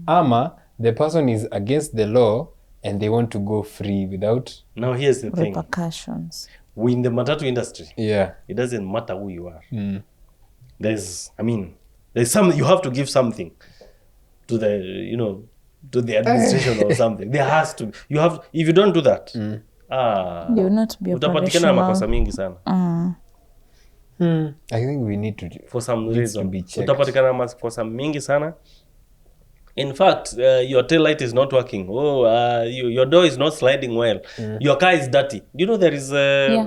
Ama the person is against the law and they want to go free without. Now here's the thing. Repercussions. We in the matatu industry, Yeah. it doesn't matter who you are. There's some, you have to give something to the, to the administration or something. There has to, if you don't do that, You will not be utapatikana na makosa operational. mingi sana. I think we need to For some needs reason. to be checked. Utapatikana na makosa mingi sana. In fact, your tail light is not working. Your door is not sliding well. Your car is dirty. Do you know there is there is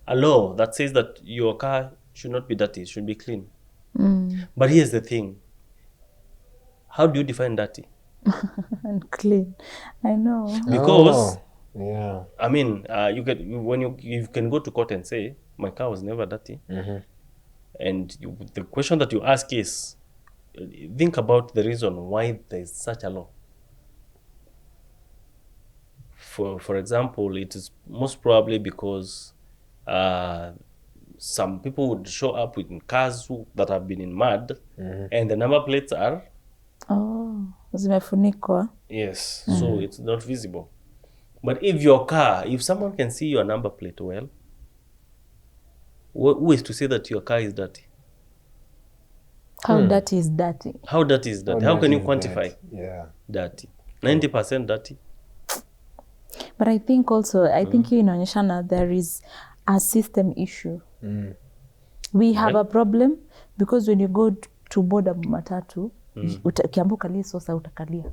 a law that says that your car should not be dirty, it should be clean. But here's the thing. How do you define dirty? And clean. I know. Because yeah. I mean, you can go to court and say my car was never dirty, and the question that you ask is, think about the reason why there's such a law. For example, it is most probably because some people would show up with cars that have been in mud, and the number plates are zimefunikwa. yes, so it's not visible. But if someone can see your number plate well, who is to say that your car is dirty? How dirty is dirty? How dirty is dirty? How can you quantify Dirty. dirty? 90% dirty? But I think also, I think hiyo inaonyeshana there is a system issue. We have a problem because when you go to board a matatu, ukiambiwa ukalie sosa utakalia.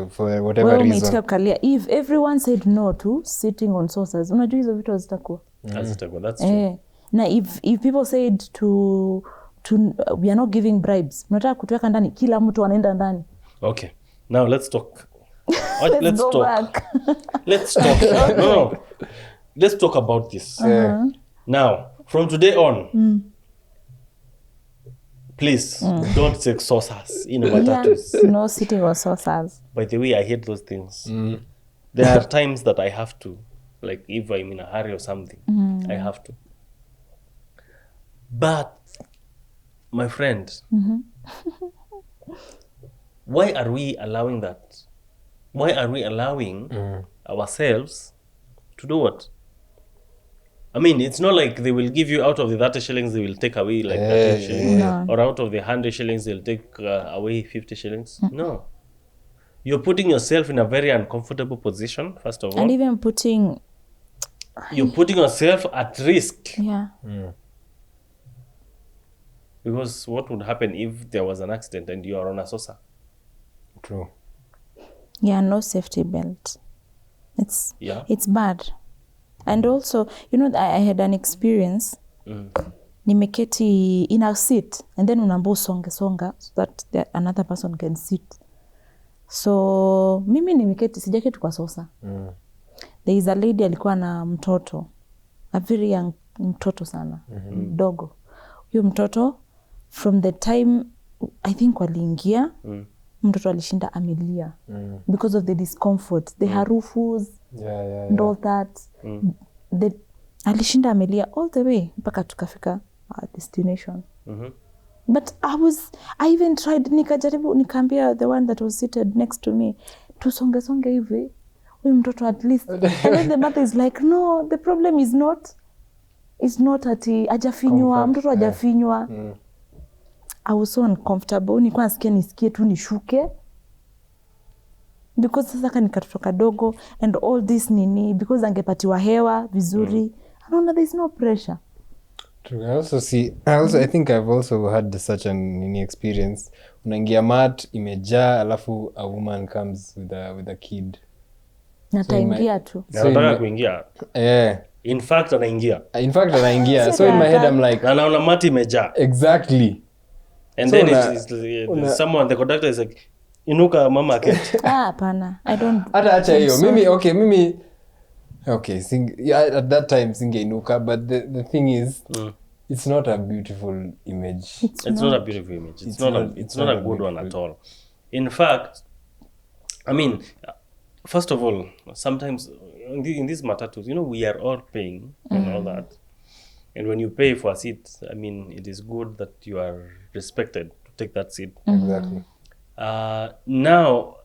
For whatever reason. If everyone said no to sitting on saucers, unajua hizo vitu hazitakuwa. That's true. Na if people said to we are not giving bribes, unataka kutuweka ndani, kila mtu anaenda ndani. Okay, now let's talk. Let's go back. Let's talk. No. Let's talk about this. Now, from today on, please don't take saucers in matatus. No sitting on saucers. By the way, I hate those things. There are times that I have to, like if I'm in a hurry or something, I have to. But, my friend, why are we allowing that? Why are we allowing ourselves to do what? I mean, it's not like they will give you out of the 30 shillings, they will take away like 30 shillings. Or out of the 100 shillings, they'll take away 50 shillings. No. You're putting yourself in a very uncomfortable position, first of all. And even putting... You're putting yourself at risk. Yeah. Because what would happen if there was an accident and you are on a saucer? True. Yeah, no safety belt. It's bad. And also, you know, I had an experience. Nimeketi in a seat and then unambo songa so that another person can sit. So mimi nimeketi, sijaketi kwa sosa. There is a lady alikuwa na mtoto, a very young mtoto sana, mdogo. Huyo mtoto, from the time I think waliingia, mtoto alishinda amelia because of the discomfort, the harufus, and all that. Alishinda amelia all the way mpaka tukafika our destination. But I even tried, nikajaribu, nikaambia the one that was seated next to me, tusonge hivi, huyu mtoto at least. And then the mother is like, no, the problem is not ati ajafinywa, mtoto ajafinywa. I was so uncomfortable. Nilikuwa nasikia tu nishuke. Because sasa kani katoto kadogo and all this nini, because angepatiwa hewa vizuri. I don't know, there's no pressure. True. I think I've also had such an experience. Unaingia mat imejaa, alafu a woman comes with a kid. Nataingia tu. Nataka kuingia. In fact anaingia. So in my head I'm like, na naona mati imejaa. Exactly. And so then someone, the conductor is like, inuka mama aketi. Hapana, I don't. Hata acha hiyo. Mimi at that time singeinuka, but the thing is, it's not a beautiful image. It's not a beautiful image. It's not a good one at all. In fact, I mean, first of all, sometimes in these matatus, you know, we are all paying and all that. And when you pay for a seat, I mean, it is good that you are respected to take that seat. Exactly. Now,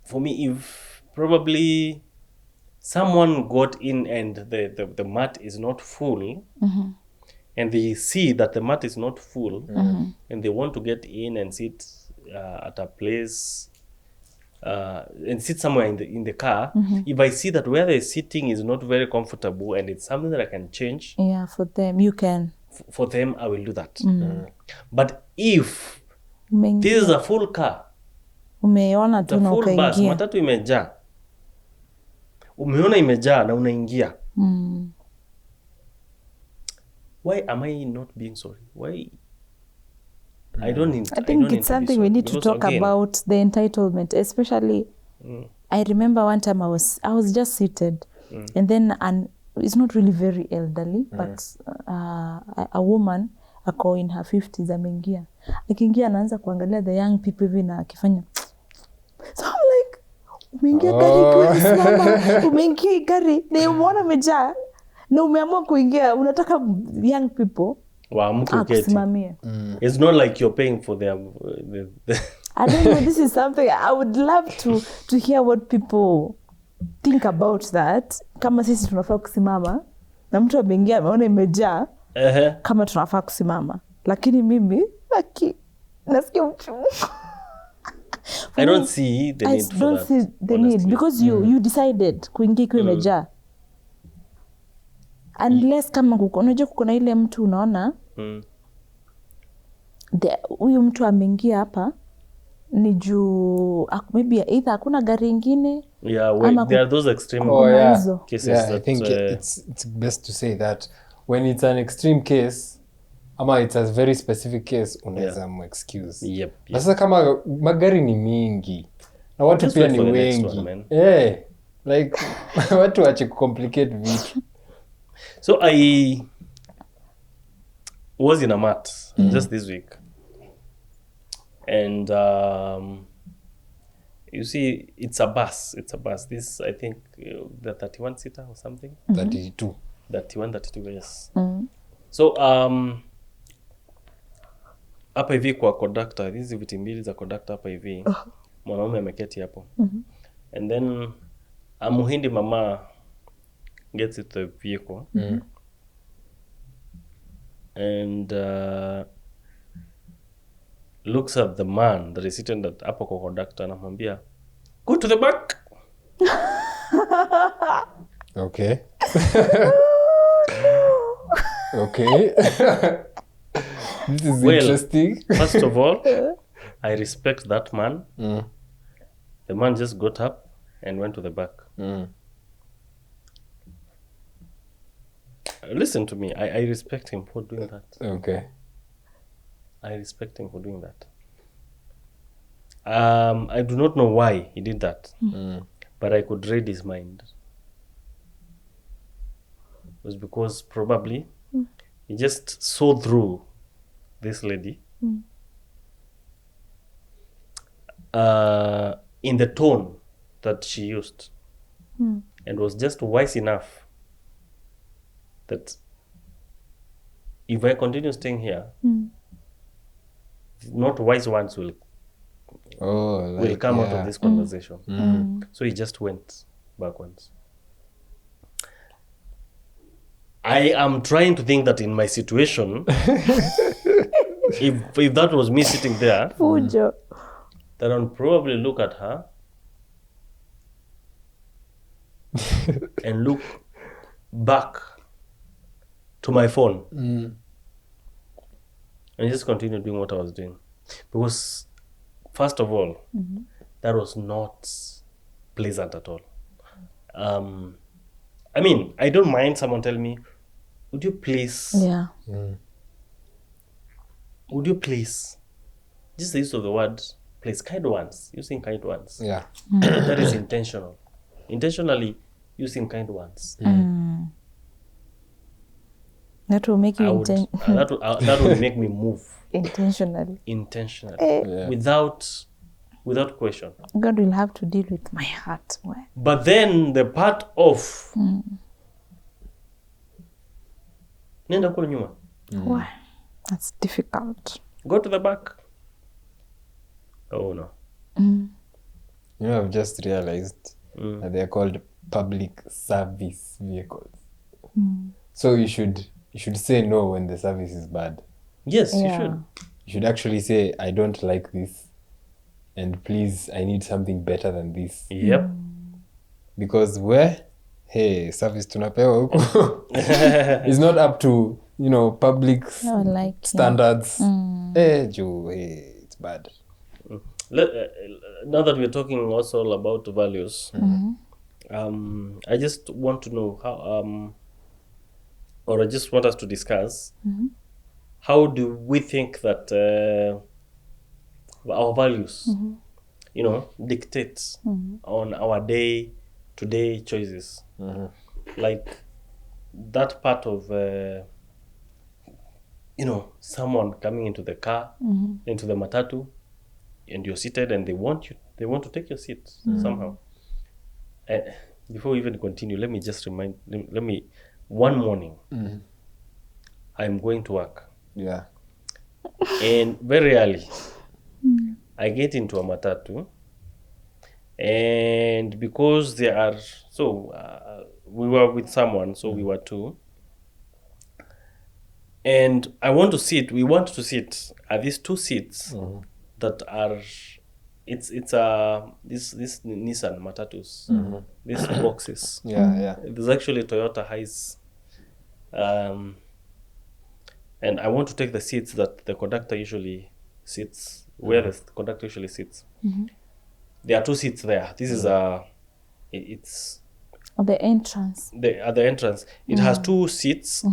for me, if probably someone got in and the mat is not full, and they see that the mat is not full, and they want to get in and sit at a place, and sit somewhere in the car, if I see that where they're sitting is not very comfortable and it's something that I can change, yeah, for them you can. For them, I will do that. But if this is a full car, umeona tu na ukaingia, bus, matatu imejaa, umeona imejaa na unaingia, why am I not being sorry? Why? I think it's something we need to talk about, the entitlement, especially. I remember one time I was just seated, and then it's not really very elderly, but a woman, ako in her 50s ameingia. Akiingia anaanza kuangalia the young people hivi na akifanya. So I'm like, umeingia gari ikiwa imesimama, umeingia hii gari na umeona imejaa na umeamua kuingia, unataka young people Waamke uketi. akusimamie. It's not like you're paying for the I don't know, this is something I would love to hear what people think about that. Kama sisi tunafaa kusimama na mtu ameingia ameona imejaa, kama tunafaa kusimama. Lakini mimi nasikia uchungu. I don't see the need for that. I don't see the need because you decided kuingia ikiwa imejaa. Unless kama unajua kuna ile mtu unaona huyu mtu ameingia hapa ni juu maybe either hakuna gari ingine. Yeah, there are those extreme cases. Yeah, I think it's best to say that when it's an extreme case ama it's a very specific case unaweza excuse. Yep. Sasa kama magari ni mingi na watu pia ni wengi. Like watu wache complicate vitu. So I was in a mat just this week. And you see, it's a bus. This, I think, the 31-seater or something. 32. 32, yes. So, hapa hivi kwa conductor, hizi viti mbili za conductor hapa hivi, mwanaume ameketi hapo. And then, Muhindi mama gets into the vehicle. And looks at the man that is sitting at hapo kwa conductor na anamwambia, go to the back. Okay. Okay. This is interesting. First of all, I respect that man. The man just got up and went to the back. Listen to me. I respect him for doing that. Okay. I respect him for doing that. I do not know why he did that, but I could read his mind. It was because probably he just saw through this lady in the tone that she used, and was just wise enough that if I continue staying here, not wise ones will come out of this conversation. So he just went backwards. I am trying to think that in my situation, if that was me sitting there, Fujo. then I'd probably look at her and look back to my phone and just continue doing what I was doing. Because, first of all, that was not pleasant at all. I mean, I don't mind someone telling me, would you please... Yeah. Would you please... Just the use of the word, please, kind ones. Using kind ones. Yeah. That is intentional. Intentionally using kind ones. That will make you that will make me move intentionally. Yeah. Without question. God will have to deal with my heart. But then the part of nenda kule nyuma. Wow. That's difficult. Go to the back. Oh no. You know, I've just realized that they're called public service vehicles. So you should say no when the service is bad. Yes, you should. You should actually say, I don't like this, and please, I need something better than this. Yep. Because service tunapewa huko is not up to, public standards. It's bad. Now that we're talking also about values, I just want to know how, or I just want us to discuss, how do we think that our values, dictate on our day-to-day choices? Like that part of, someone coming into the car, into the matatu, and you're seated, and they want to take your seat somehow. Before we even continue, let me just remind. Let me. One morning, I'm going to work. Yeah. And very early, I get into a matatu, and because we were with someone, so we were two, and we want to sit at these two seats that are, it's this Nissan matatus, these boxes. Yeah. There's actually Toyota Hiace. And I want to take the seats that the conductor usually sits, where the conductor usually sits. There are two seats there. This is it's At the entrance. at the entrance. It has two seats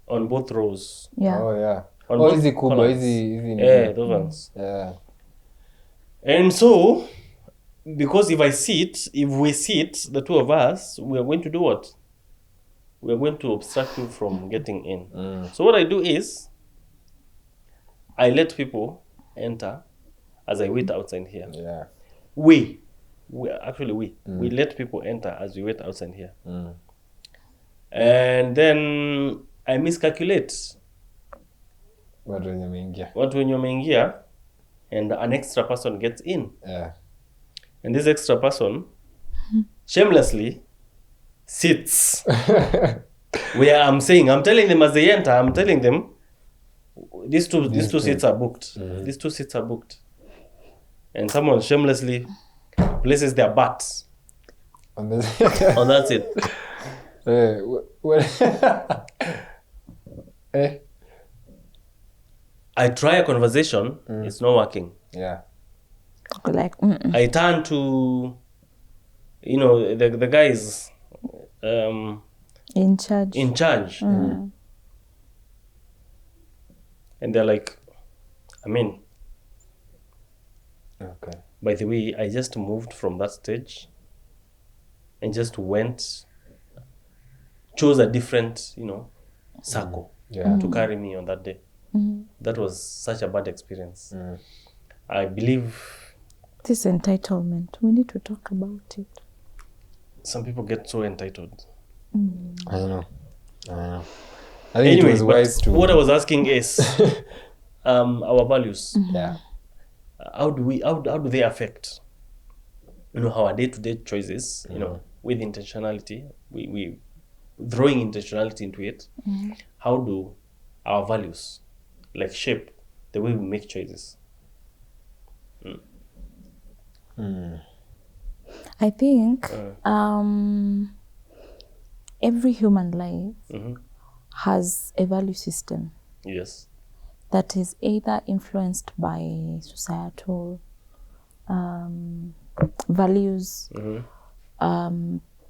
on both rows. Yeah. Oh yeah. On Oh, both easy Kuba, corners. easy. Yeah, those ones. Yeah. And so, because if we sit, the two of us, we are going to do what? We are going to obstruct you from getting in. So what I do is, I let people enter as I wait outside here. Yeah. We let people enter as we wait outside here. And then I miscalculate Watu wenye wameingia. watu wenye wameingia, and an extra person gets in. Yeah. And this extra person shamelessly sits where I'm telling them as they enter, I'm telling them these two seats are booked. These two seats are booked. And someone shamelessly places their butts On the on that seat. I try a conversation, it's not working. Yeah. Like, I turn to, the guys in charge. in charge. And they're like, Okay. by the way, I just moved from that stage and just chose a different, circle to carry me on that day. That was such a bad experience. I believe This entitlement, we need to talk about it. some people get so entitled. I don't know. I think it was wise to. What I was asking is our values. Yeah. How do they affect our day-to-day choices, with intentionality, we throwing intentionality into it. How do our values shape the way we make choices? I think every human life has a value system. Yes. That is either influenced by societal values,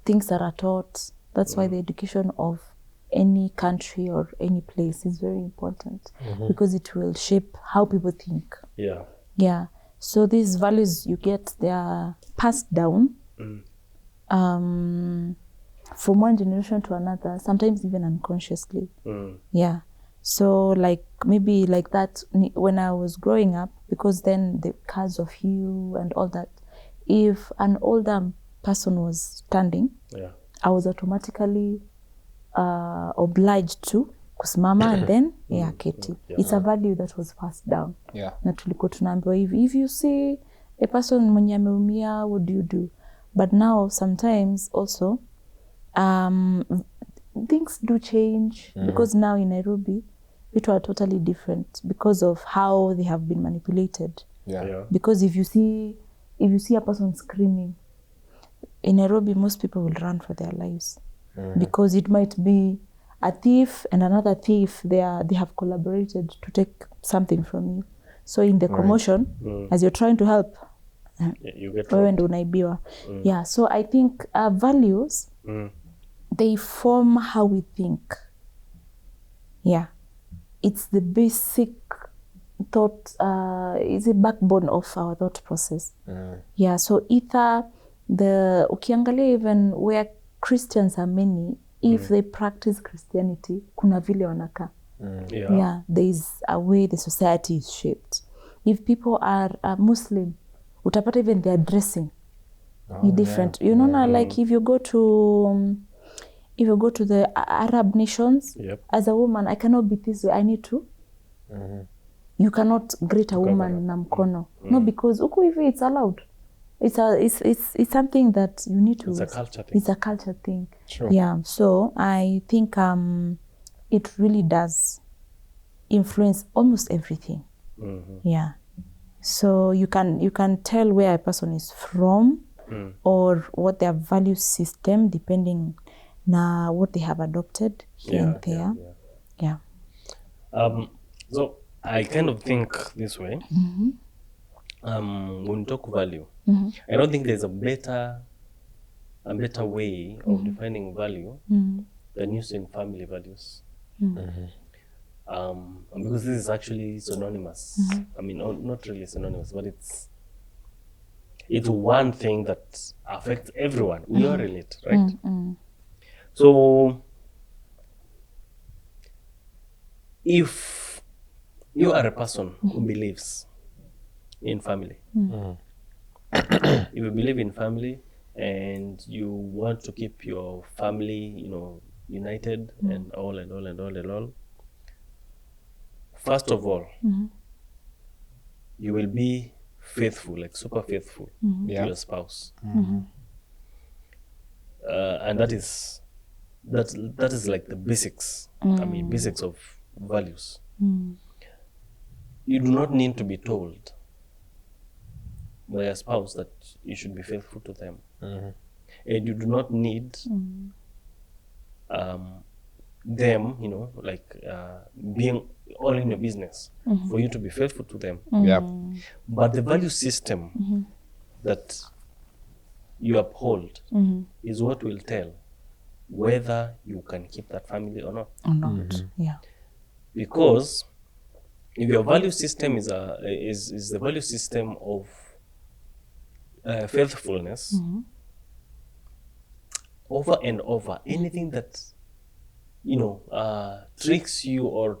things that are taught. That's why the education of any country or any place is very important, because it will shape how people think. Yeah. Yeah. So these values you get, they are passed down from one generation to another, sometimes even unconsciously. Yeah. So maybe like that when I was growing up, because then the cars of hue and all that, if an older person was standing, I was automatically obliged to kusimama and then keti. It's a value that was passed down. Yeah. Na tulikuwa tunaambiwa hivi, if you see a person mwenye ameumia, what do you do? But now sometimes also things do change, because now in Nairobi people are totally different because of how they have been manipulated. Yeah. Because if you see a person screaming in Nairobi, most people will run for their lives, because it might be a thief and another thief. They have collaborated to take something from you. So in the commotion, as you're trying to help, you get wewe ndo unaibiwa. Yeah. So I think values, they form how we think. Yeah. It's the basic thought, it's a backbone of our thought process. Yeah. So either ukiangalia even where Christians are many, if they practice Christianity, kuna vile wanakaa. Yeah, there is a way the society is shaped. If people are Muslim, utapata even their dressing is different. You know, like if you go to the Arab nations, as a woman, I cannot be this way. I need to. You cannot greet a woman na mkono. No, because huku hivi it's allowed. It's something that you need to. It's a culture thing. It's a culture thing. True. Yeah. So I think it really does influence almost everything. Yeah. So you can tell where a person is from or what their value system, depending na what they have adopted here and there. Yeah. So I kind of think this way. When we talk value, I don't think there's a better way of defining value than using family values. Because this is actually synonymous. I mean, not really synonymous, but it's one thing that affects everyone. We all relate, right? So if you are a person who believes in family, if you believe in family and you want to keep your family, united and all, first of all, you will be faithful, like super faithful to your spouse. And that is like the basics. I mean, basics of values. You do not need to be told by a spouse that you should be faithful to them. And you do not need them, being all in your business for you to be faithful to them. But the value system that you uphold is what will tell whether you can keep that family or not. Yeah. Because if your value system is the value system of faithfulness, over and over, anything that tricks you or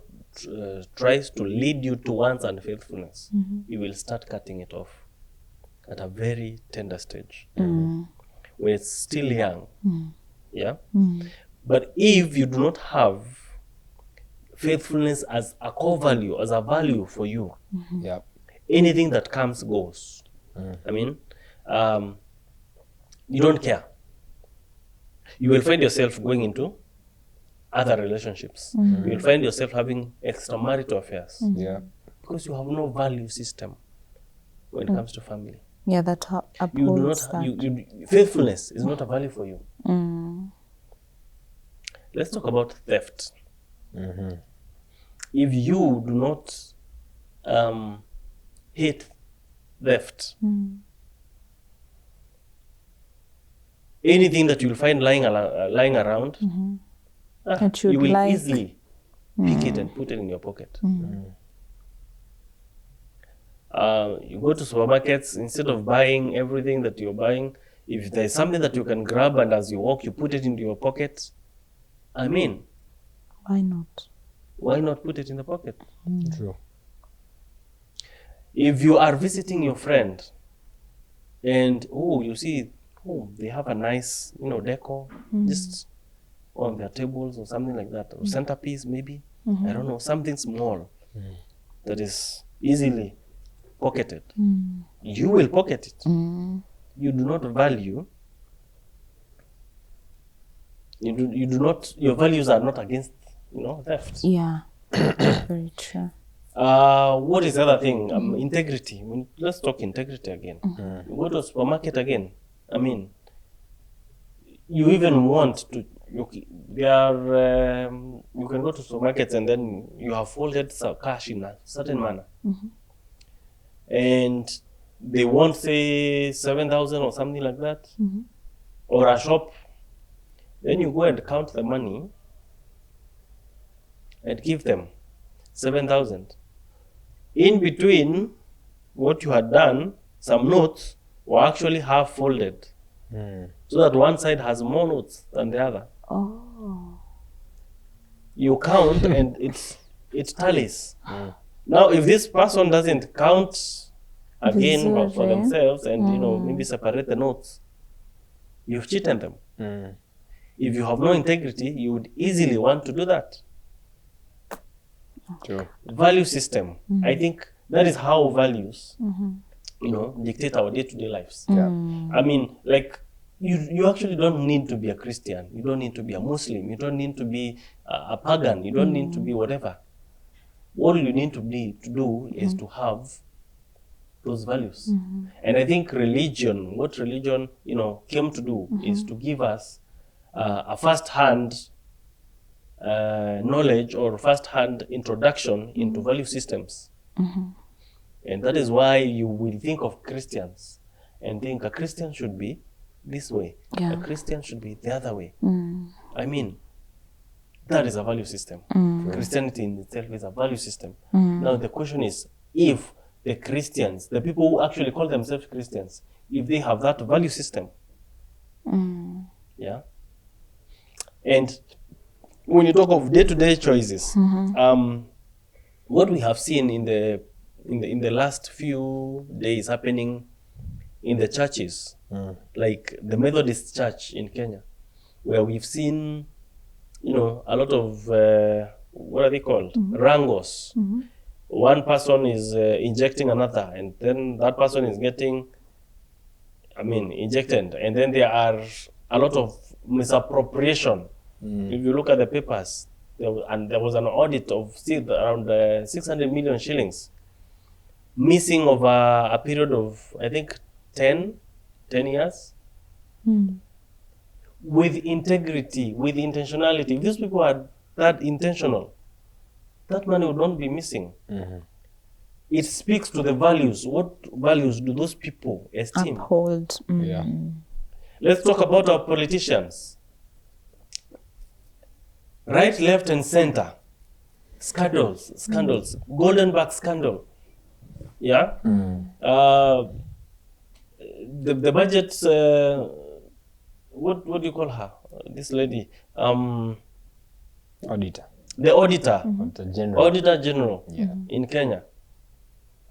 tries to lead you towards unfaithfulness, you will start cutting it off at a very tender stage when it's still young. But if you do not have faithfulness as a core value, as a value for you, anything that comes goes. I mean, you don't care. You will find yourself going into other relationships. You will find yourself having extramarital affairs because you have no value system when it comes to family. Yeah, that upholds that. Faithfulness is not a value for you. Let's talk about theft. If you do not hate theft, anything that you'll find lying around, you will easily pick it and put it in your pocket. You go to supermarkets, instead of buying everything that you're buying, if there's something that you can grab and as you walk you put it into your pocket, I mean, why not? Why not put it in the pocket? True. If you are visiting your friend and you see they have a nice decor just on their tables or something like that, or centerpiece maybe, I don't know, something small that is easily pocketed, you will pocket it. You do not value, you do not, your values are not against theft. Yeah. Very true. What is the other thing? Integrity. Let's talk integrity again. You go to a supermarket again, I mean, you even want to, you can go to supermarkets and then you have folded cash in a certain manner. And they won't say 7,000 or something like that, or a shop. Then you go and count the money and give them 7,000. In between what you had done, some notes were actually half folded, so that one side has more notes than the other. Oh. You count and it's it tallies. Now, if this person doesn't count again for themselves and maybe separate the notes, you've cheated them. If you have no integrity, you would easily want to do that. True. Value system. I think that is how values, dictate our day-to-day lives. Yeah. I mean, like, you actually don't need to be a Christian. You don't need to be a Muslim. You don't need to be a pagan. You don't need to be whatever. All you need to do is to have those values. And I think what religion, came to do is to give us a first-hand knowledge or first-hand introduction into value systems. And that is why you will think of Christians and think a Christian should be this way. A Christian should be the other way. I mean, that is a value system. Christianity in itself is a value system. Now the question is, if the Christians, the people who actually call themselves Christians, if they have that value system, yeah. And when you talk of day-to-day choices, what we have seen in the last few days happening in the churches, like the Methodist Church in Kenya, where we've seen, a lot of what are they called? Wrangles. One person is injecting another, and then that person is getting, injected, and then there are a lot of misappropriation. If you look at the papers, there was an audit of around 600 million shillings missing over a period of, I think, 10 years. With integrity, with intentionality. If these people are that intentional, that money would not be missing. It speaks to the values. What values do those people esteem? Uphold. Yeah. Let's talk about our politicians. Right, left, and center. Scandals. Golden Back scandal. Yeah? The budget, what do you call her? This lady. Auditor. The auditor. Auditor General. Auditor General in Kenya.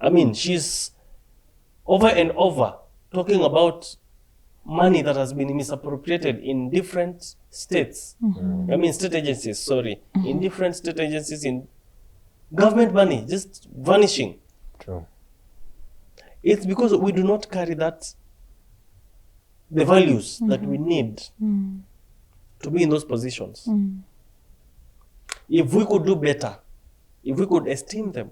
I mean, she's over and over talking about money that has been misappropriated in different states. State agencies, sorry. In different state agencies, in government money, just vanishing. True. It's because we do not carry the values that we need to be in those positions. If we could do better, if we could esteem them,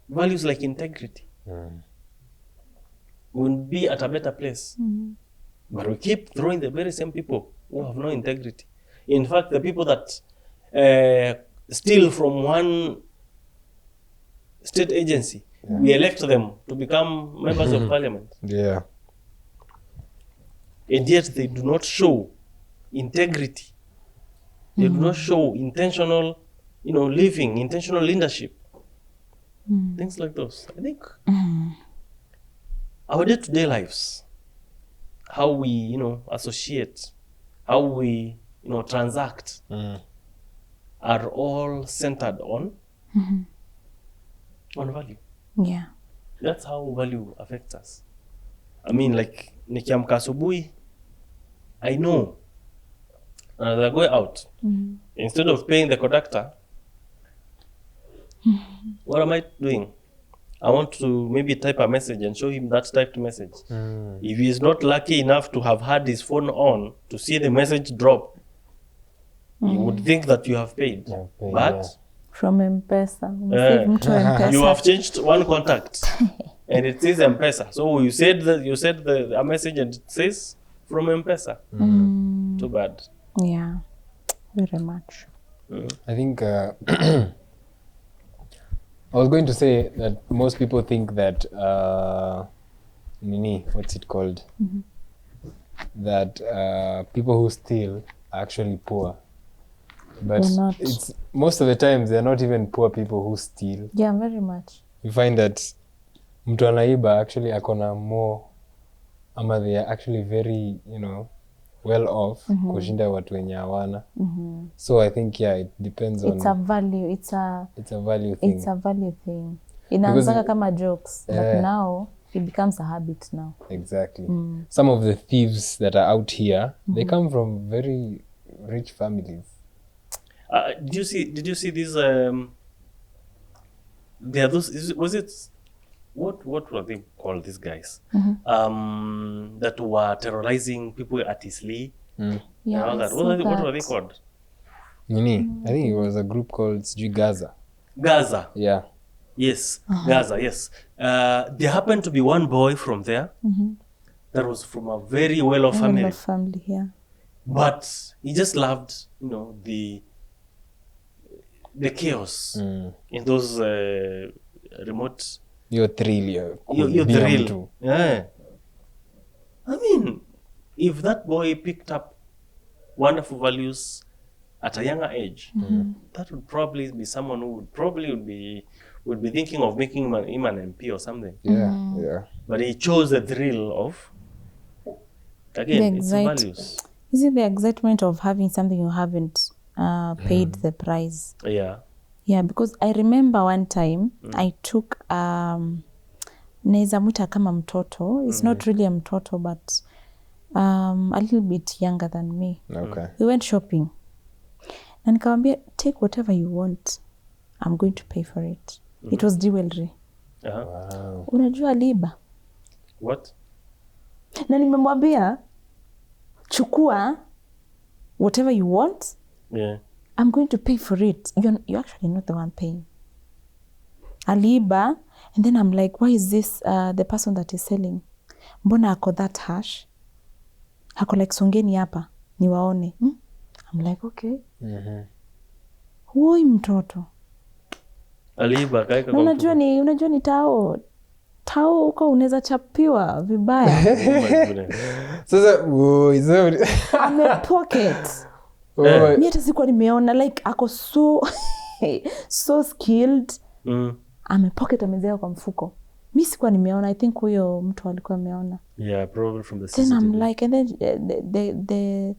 values like integrity, we would be at a better place. But we keep throwing the very same people who have no integrity. In fact, the people that steal from one state agency, we elect them to become members of parliament. Yeah. And yet they do not show integrity. They do not show intentional, living, intentional leadership. Things like those. I think our day-to-day lives, how we, associate, how we, transact, are all centered on value. Yeah. That's how value affects us. I mean, like, nikiamka asubuhi, I know as I go out, instead of paying the conductor, what am I doing? I want to maybe type a message and show him that typed message. If he is not lucky enough to have had his phone on to see the message drop, he would think that you have paid. But from M-Pesa. M-Pesa. You have changed one contact and it says M-Pesa. So you said a message and it says from M-Pesa. Too bad. Yeah, very much. I think I was going to say that most people think that what's it called? That people who steal are actually poor. But it's most of the times they're not even poor people who steal. Yeah, very much. You find that mtu anaiba actually akona more, ama they are actually very, well off kushinda watu wenye hawana. So I think it depends on it's a value, it's a value thing. It's a value thing. Inaanzaka kama jokes, but now it becomes a habit now. Exactly. Some of the thieves that are out here, they come from very rich families. Did you see these there are those, was it, what were they called, these guys that were terrorizing people at Isli? Yeah, all that. What were they called? Nini? I think it was a group called Gaza. Gaza. Yeah. Yes, Gaza, yes. There happened to be one boy from there that was from a very well-off family. Family, yeah. But he just loved, the chaos in those remote... Your thrill. Your thrill. Yeah. I mean, if that boy picked up wonderful values at a younger age, that would probably be someone who would be thinking of making him an MP or something. Yeah. But he chose the thrill of, again, it's values. Is it the excitement of having something you haven't paid the price? Yeah. Yeah, because I remember one time I took naeza mwita kama mtoto. It's not really a mtoto, but a little bit younger than me. Okay. We went shopping. Na nikamwambia, take whatever you want. I'm going to pay for it. It was jewelry. Wow. Unajua aliiba? What? Na nimemwambia, chukua whatever you want. Yeah. I'm going to pay for it. You're actually not the one paying. Aliiba, and then I'm like, why is this the person that is selling? Mbona ako that harsh? Ako like, songeni hapa, niwaone. I'm like, okay. Huoi mtoto. Aliiba kaika kwa Unajua ni tao. Tao uko unaweza chapiwa vibaya. Oh my goodness. Sasa, Ame pocket. Mimi hata sikuwa nimeona, like ako so skilled. Ame pocket amezea kwa mfuko. Mimi sikuwa nimeona. I think huyo mtu alikuwa ameona. Yeah, probably from the CCTV. Then I'm like, and then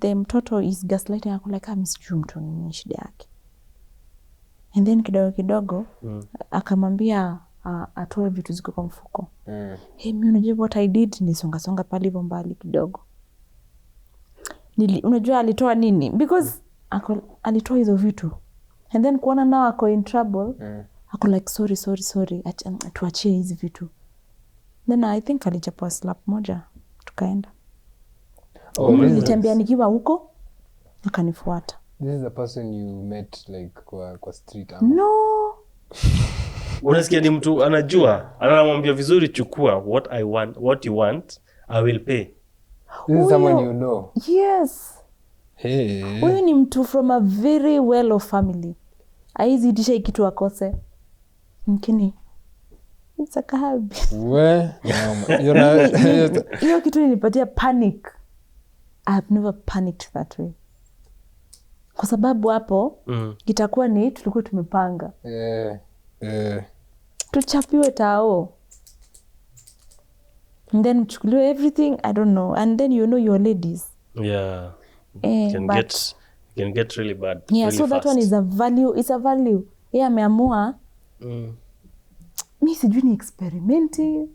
the mtoto is gaslighting. Ako like, msijui mtu ni shida yake. And then kidogo akamwambia atoe vitu ziko kwa mfuko. Hey, mimi unajua what I did? Nisonga pale hivyo mbali kidogo. Unajua alitoa nini? Because alitoa hizo vitu. And then kuona nao ako in trouble. Ako like, sorry. Tuachie hizi vitu. Then I think alichapwa slap moja. Tukaenda. Nilitembea nikiwa huko. Akanifuata. This is the person you met like kwa street. No. Unasikia ni mtu anajua, anamwambia vizuri, chukua what you want, I will pay. This is someone you know. Yes. Hey. Huyu ni mtu from a very well-off family. Haizi itisha kitu akose. Mkini. It's a kahabi. Hiyo kitu nilipatia panic. I have never panicked that way. Kwa sababu hapo itakuwa ni tulikuwa tumepanga. Tuchapiwe tao. And then mchukuliwe everything, I don't know. And then your ladies. Yeah. Can get really bad. Yeah, really so fast. that one is a value. It's a value. Ameamua. Mi sijui ni experimenting.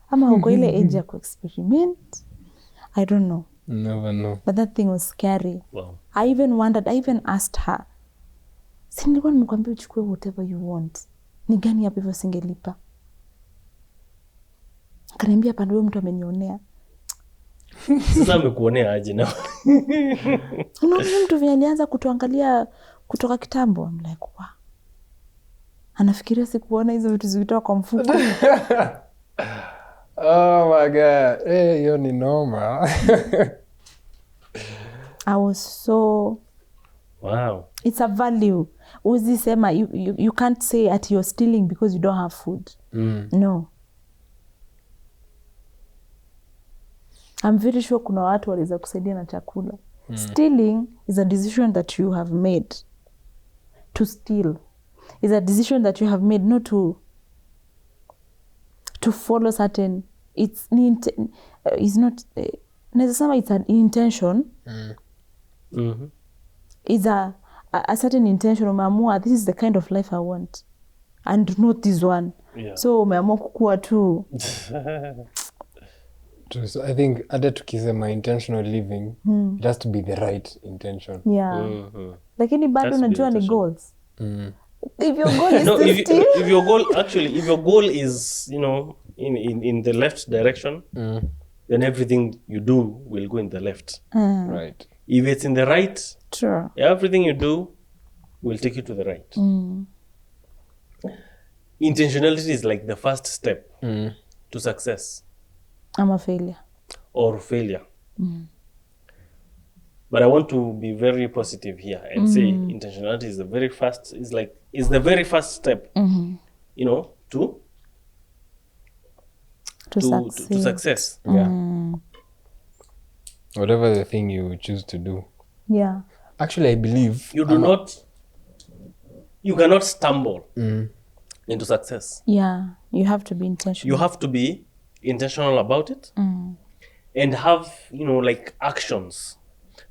Ama uko ile age ya ku-experiment. I don't know. Never know. But that thing was scary. Wow. I even asked her. Si nilikuwa nimekuambia uchukue whatever you want. Ni gani hapo hivyo singelipa? Akaniambia hapa ndio mtu amenionea. Sasa amekuonea aje na? Unaona mtu vile alianza kutuangalia kutoka kitambo. I'm like, wow. Anafikiria sikuona hizo vitu zikitoka kwa mfuko. Oh my God. Hey, hiyo ni noma. I was so... Wow. It's a value. Uzi sema, you can't say at you're stealing because you don't have food. No. I'm very sure kuna watu waliweza kusaidia na chakula. Stealing is a decision that you have made. To steal is a decision that you have made, not to follow certain... It's not Naweza sema it's an intention. It's a certain intention. Umeamua this is the kind of life I want and not this one. So umeamua kukua tu. True. So I think hata tukisema intentional living, it has to be the right intention. Yeah. Lakini bado najua ni goals. If your goal is no, to if your goal if your goal is, you know, in the left direction, then everything you do will go in the left. Right. If it's in the right, True. everything you do will take you to the right. Intentionality is like the first step to success. I'm a failure. Or failure. But I want to be very positive here and say intentionality is the very first step, you know, to success. Yeah. Whatever the thing you choose to do. Yeah. Actually, I believe You cannot stumble into success. Yeah. You have to be intentional. You have to be intentional about it and have, you know, like actions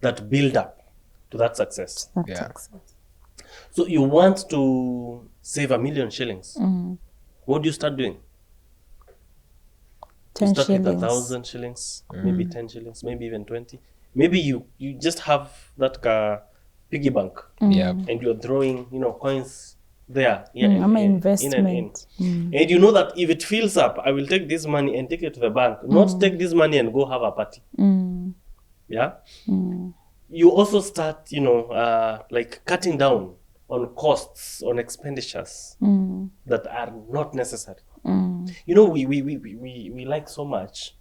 that build up to that success. That's success. So you want to save 1 million shillings. What do you start doing? 10 you start shillings. with 1,000 shillings, maybe 10 shillings, maybe even 20. Maybe you just have that piggy bank, and you're throwing, you know, coins there. I'm an investment. And you know that if it fills up, I will take this money and take it to the bank. Not take this money and go have a party. Yeah. You also start, you know, like cutting down on costs, on expenditures that are not necessary. You know, we like so much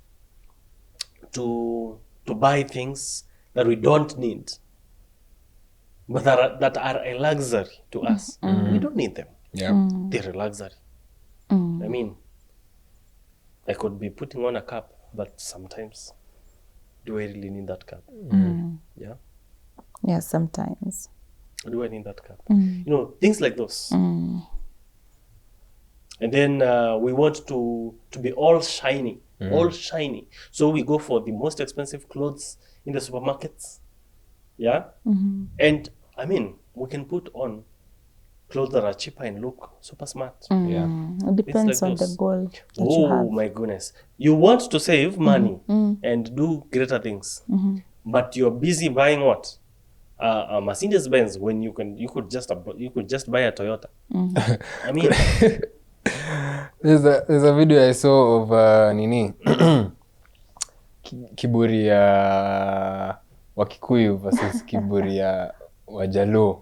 to buy things that we don't need, but that are a luxury to us. We don't need them. Yeah. They're a luxury. I mean, I could be putting on a cap, but sometimes, do I really need that cap? Yeah. Yeah, sometimes. Do I need that cap? You know, things like those. And then we want to be all shiny, all shiny. So we go for the most expensive clothes in the supermarkets. Yeah. And I mean, we can put on clothes that are cheaper and look super smart. Yeah. It depends like on the those. goal that you have. Oh my goodness. You want to save money and do greater things. But you're busy buying what? A Mercedes Benz when you could just buy a Toyota. I mean, There's a video I saw of nini kiburi ya Wakikuyu versus kiburi ya Wajaluo.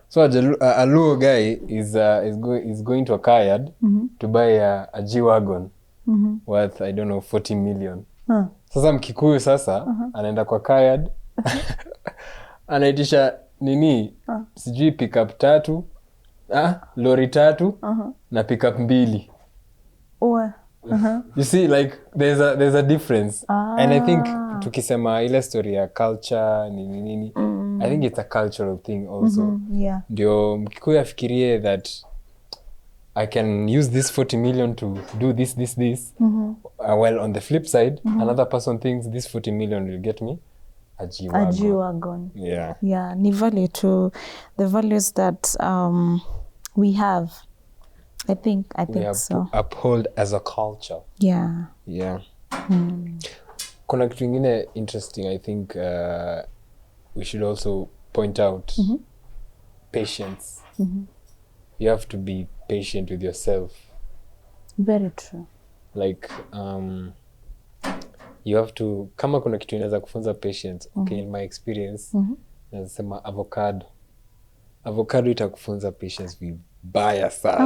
So a Luo guy is going to a car yard to buy a G-Wagon worth, I don't know, 40 million. Sasa Mkikuyu sasa anaenda kwa car yard anaitisha nini sijui pickup 3, lori 3 na pickup 2. You see, like there's a difference. And I think tukisema ile story ya culture nini I think it's a cultural thing also. Yeah. Ndio Mkikuyu afikirie that I can use this 40 million to do this. While on the flip side, another person thinks this 40 million will get me a G-Wagon. A G-Wagon. Yeah. Yeah, ni value to the values that we have. I think We have so. to uphold as a culture. Yeah. Yeah. Kuna kitu ingine interesting, I think we should also point out patience. You have to be patient with yourself. Very true. Like you have to, kama kuna kitu inaweza kufunza patience, okay, in my experience nasema avocado itakufunza patience vibaya sana.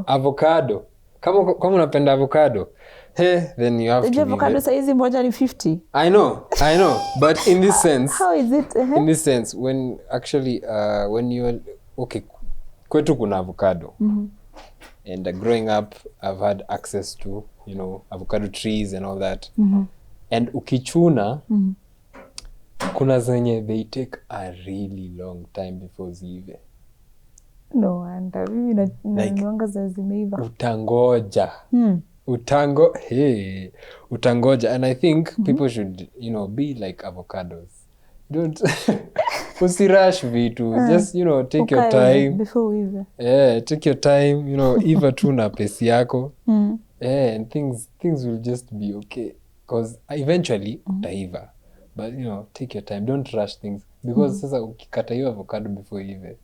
Avocado kama unapenda avocado, then you have to avocado saizi moja ni 50. I know but in this sense how is it in this sense when actually when you okay, kwetu kuna avocado and growing up I've had access to, you know, avocado trees and all that and ukichuna kuna zenye they take a really long time before ziive. No wonder mimi na zimeiva. Utangoja utangoja. And I think people should, you know, be like avocados. Don't usirush vitu. Just, you know, take your time. Before uive. Yeah, take your time, you know, iva tu na pesi yako. Yeah, and things will just be okay. Because eventually utaiva. But, you know, take your time. Don't rush things. Because sasa ukikata hiyo avocado before ive,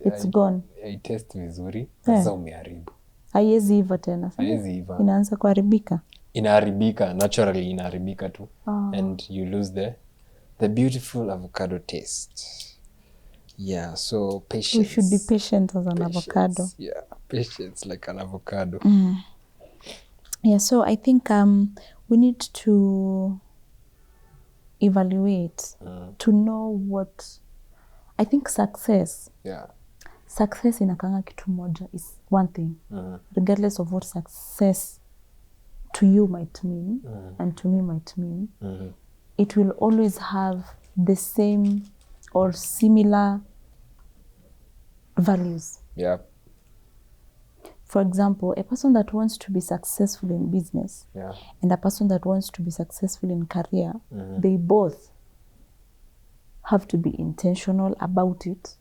it's gone. Haitest vizuri. Sasa umeharibu. Haiwezi iva tena. Haiwezi iva. Inaanza kuharibika. Inaharibika, naturally inaharibika tu. And you lose the beautiful avocado taste. Yeah, so patience. We should be patient as an avocado. Yeah, patience like an avocado. Yeah, so I think we need to evaluate to know what I think success. Yeah. Success inakanga kitu moja is one thing. Regardless of what success to you might mean and to me might mean. It will always have the same or similar values. Yeah. For example, a person that wants to be successful in business and a person that wants to be successful in career, they both have to be intentional about it.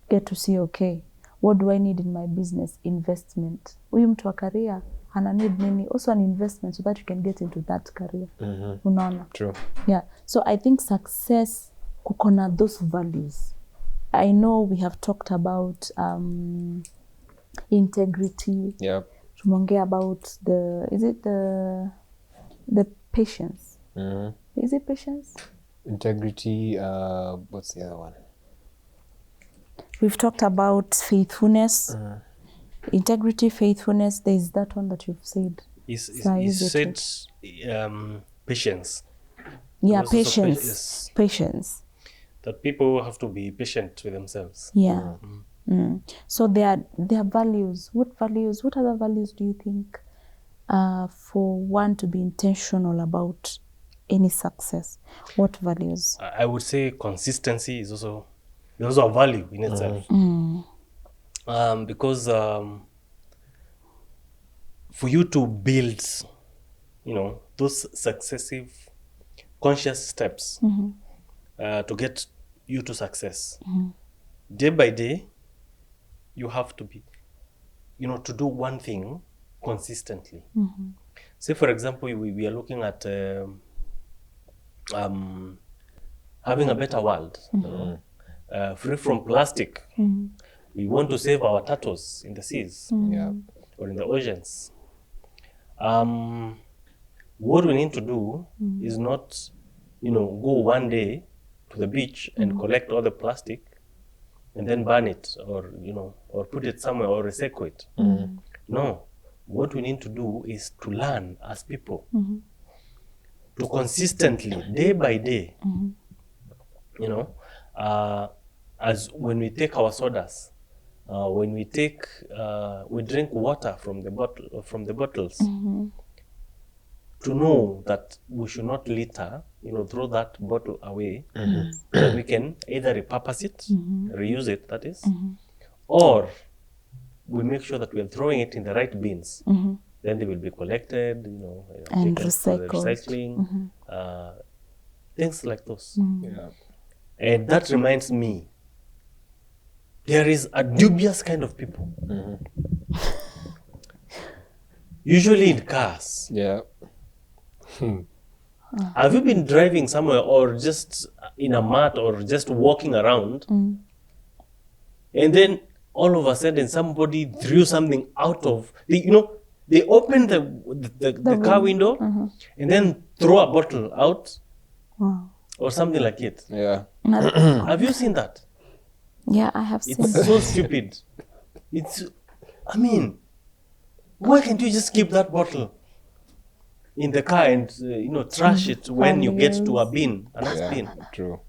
Get to see, okay, what do I need in my business? Investment. Huyu mtu wa career ana need nini? Also an investment so that you can get into that career. Unaona? True. Yeah. So I think success kukona those values. I know we have talked about integrity. Yeah. Tumeongea about the patience. Is it patience? Integrity, what's the other one? We've talked about faithfulness. Integrity, faithfulness, there's that one that you've said. You said patience. Yeah, Because also patience. Patience. That people have to be patient with themselves. Yeah. So there are values. What other values do you think for one to be intentional about any success? What values? I would say consistency is also a value in itself. Because for you to build, you know, those successive conscious steps to get you to success, day by day, you have to be, you know, to do one thing consistently. Say, for example, we are looking at having a better world, you know, free from plastic. We want to save our turtles in the seas or in the oceans. What we need to do is not, you know, go one day to the beach and collect all the plastic and then burn it, or, you know, or put it somewhere or recycle it. No, what we need to do is to learn as people to consistently, day by day, you know, as when we take our sodas, when we take, we drink water from the bottles, to know that we should not litter, you know, throw that bottle away, that we can either repurpose it, reuse it, that is, or we make sure that we are throwing it in the right bins. Then they will be collected, you know, And taken for the recycled. recycling, things like those. And that reminds me, there is a dubious kind of people. Usually in cars. Yeah. Have you been driving somewhere or just in a mat or just walking around, and then all of a sudden somebody threw something out of, you know, they open the car window and then throw a bottle out or something like it. Yeah. Have you seen that? Yeah, I have seen It's that. so stupid. I mean, why can't you just keep that bottle in the car and, you know, trash it when you get to a bin, a nice bin? True.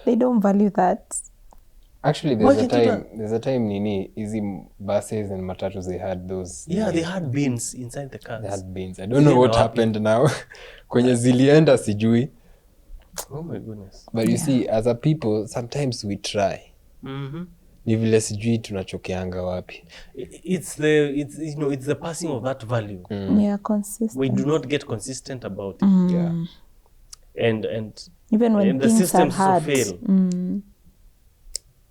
They don't value that. Actually, Why there's can't you a time nini easy buses and matatus, they had those. Yeah, they had bins inside the cars. They had bins. I don't know what happened now. Kwenye zilienda sijui. Oh my goodness. But you see, as a people, sometimes we try. ni vile sijui tunachokeanga wapi. It's the passing of that value. Yeah, consistent. We do not get consistent about it. Yeah. And Even when and the things are systems hard. fail.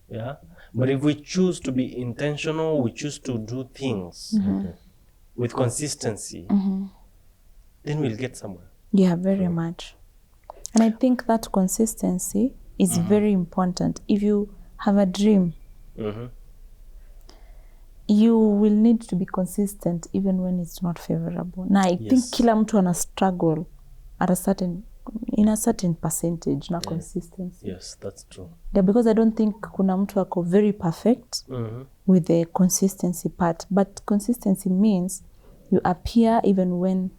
Yeah. But if we choose to be intentional, we choose to do things with consistency, then we'll get somewhere. Yeah, very much. And I think that consistency is very important. If you have a dream, you will need to be consistent even when it's not favorable. Now, I think kila mtu ana struggle at in a certain percentage na consistency. Yes, that's true. Yeah, because I don't think kuna mtu ako very perfect with the consistency part. But consistency means you appear even when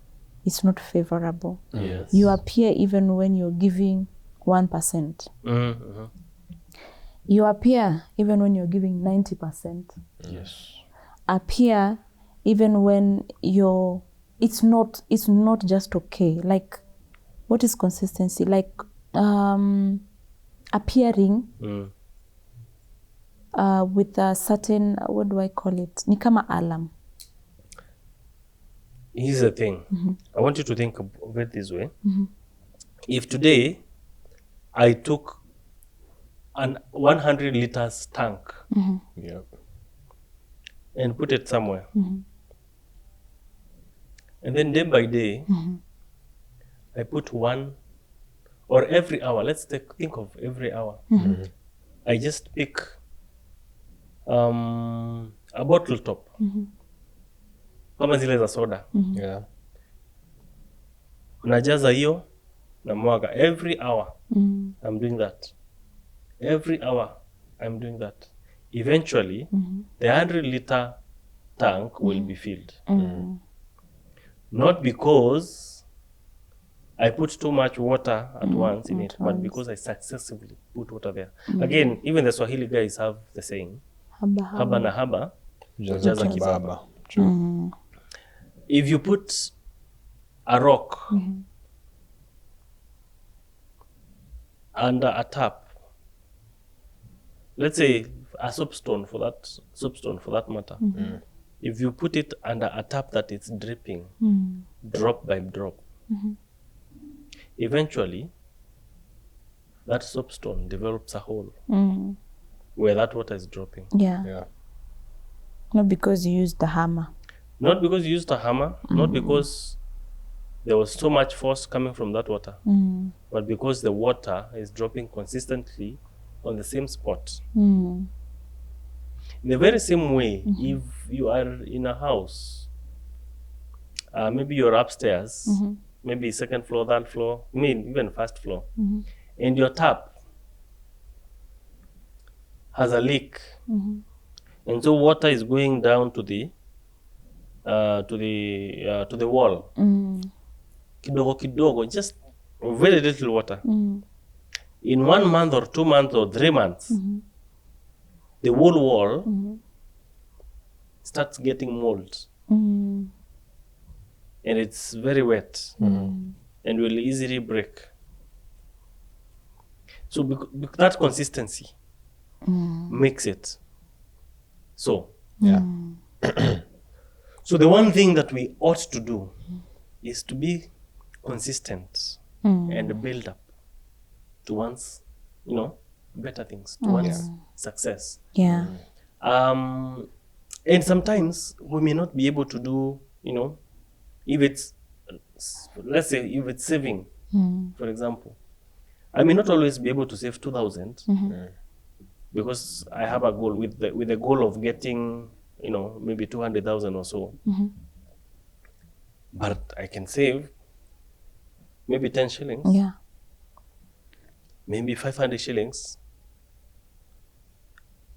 it's not favorable. Yes. You appear even when you're giving 1%. You appear even when you're giving 90%. Yes. Appear even when it's not just okay. Like, what is consistency? Like appearing with a certain, what do I call it? Ni kama alarm. Here's the thing. I want you to think of it this way. If today I took an 100 liters tank and put it somewhere, and then day by day, I put one, or every hour, let's think of every hour, I just pick a bottle top, kama zile za soda, Yeah. unajaza hiyo na mwaga every hour. I'm doing that every hour. I'm doing that. Eventually the 100-liter tank will be filled, not because I put too much water at once in it, but because I successively put water there. Again, even the Swahili guys have the saying, haba na haba jaza kibaba. True. If you put a rock under a tap, let's say a soapstone for that matter, if you put it under a tap that is dripping drop by drop, eventually that soapstone develops a hole where that water is dropping. Yeah. Yeah. Not because you used the hammer. Not because you used a hammer, not because there was so much force coming from that water, but because the water is dropping consistently on the same spot. In the very same way, if you are in a house, maybe you're upstairs, maybe second floor, third floor, even first floor, and your tap has a leak, and so water is going down to the wall. Kidogo kidogo, just very little water. In 1 month or 2 months or 3 months, the whole wall starts getting mold, and it's very wet and will easily break. So that consistency makes it so. Yeah. So the one thing that we ought to do is to be consistent and build up towards, better things, towards success. Yeah. And sometimes we may not be able to do, if it's, let's say, if it's saving, for example, I may not always be able to save 2,000 because I have a goal with the goal of getting, maybe 200,000 or so. But I can save maybe 10 shillings, Yeah. maybe 500 shillings.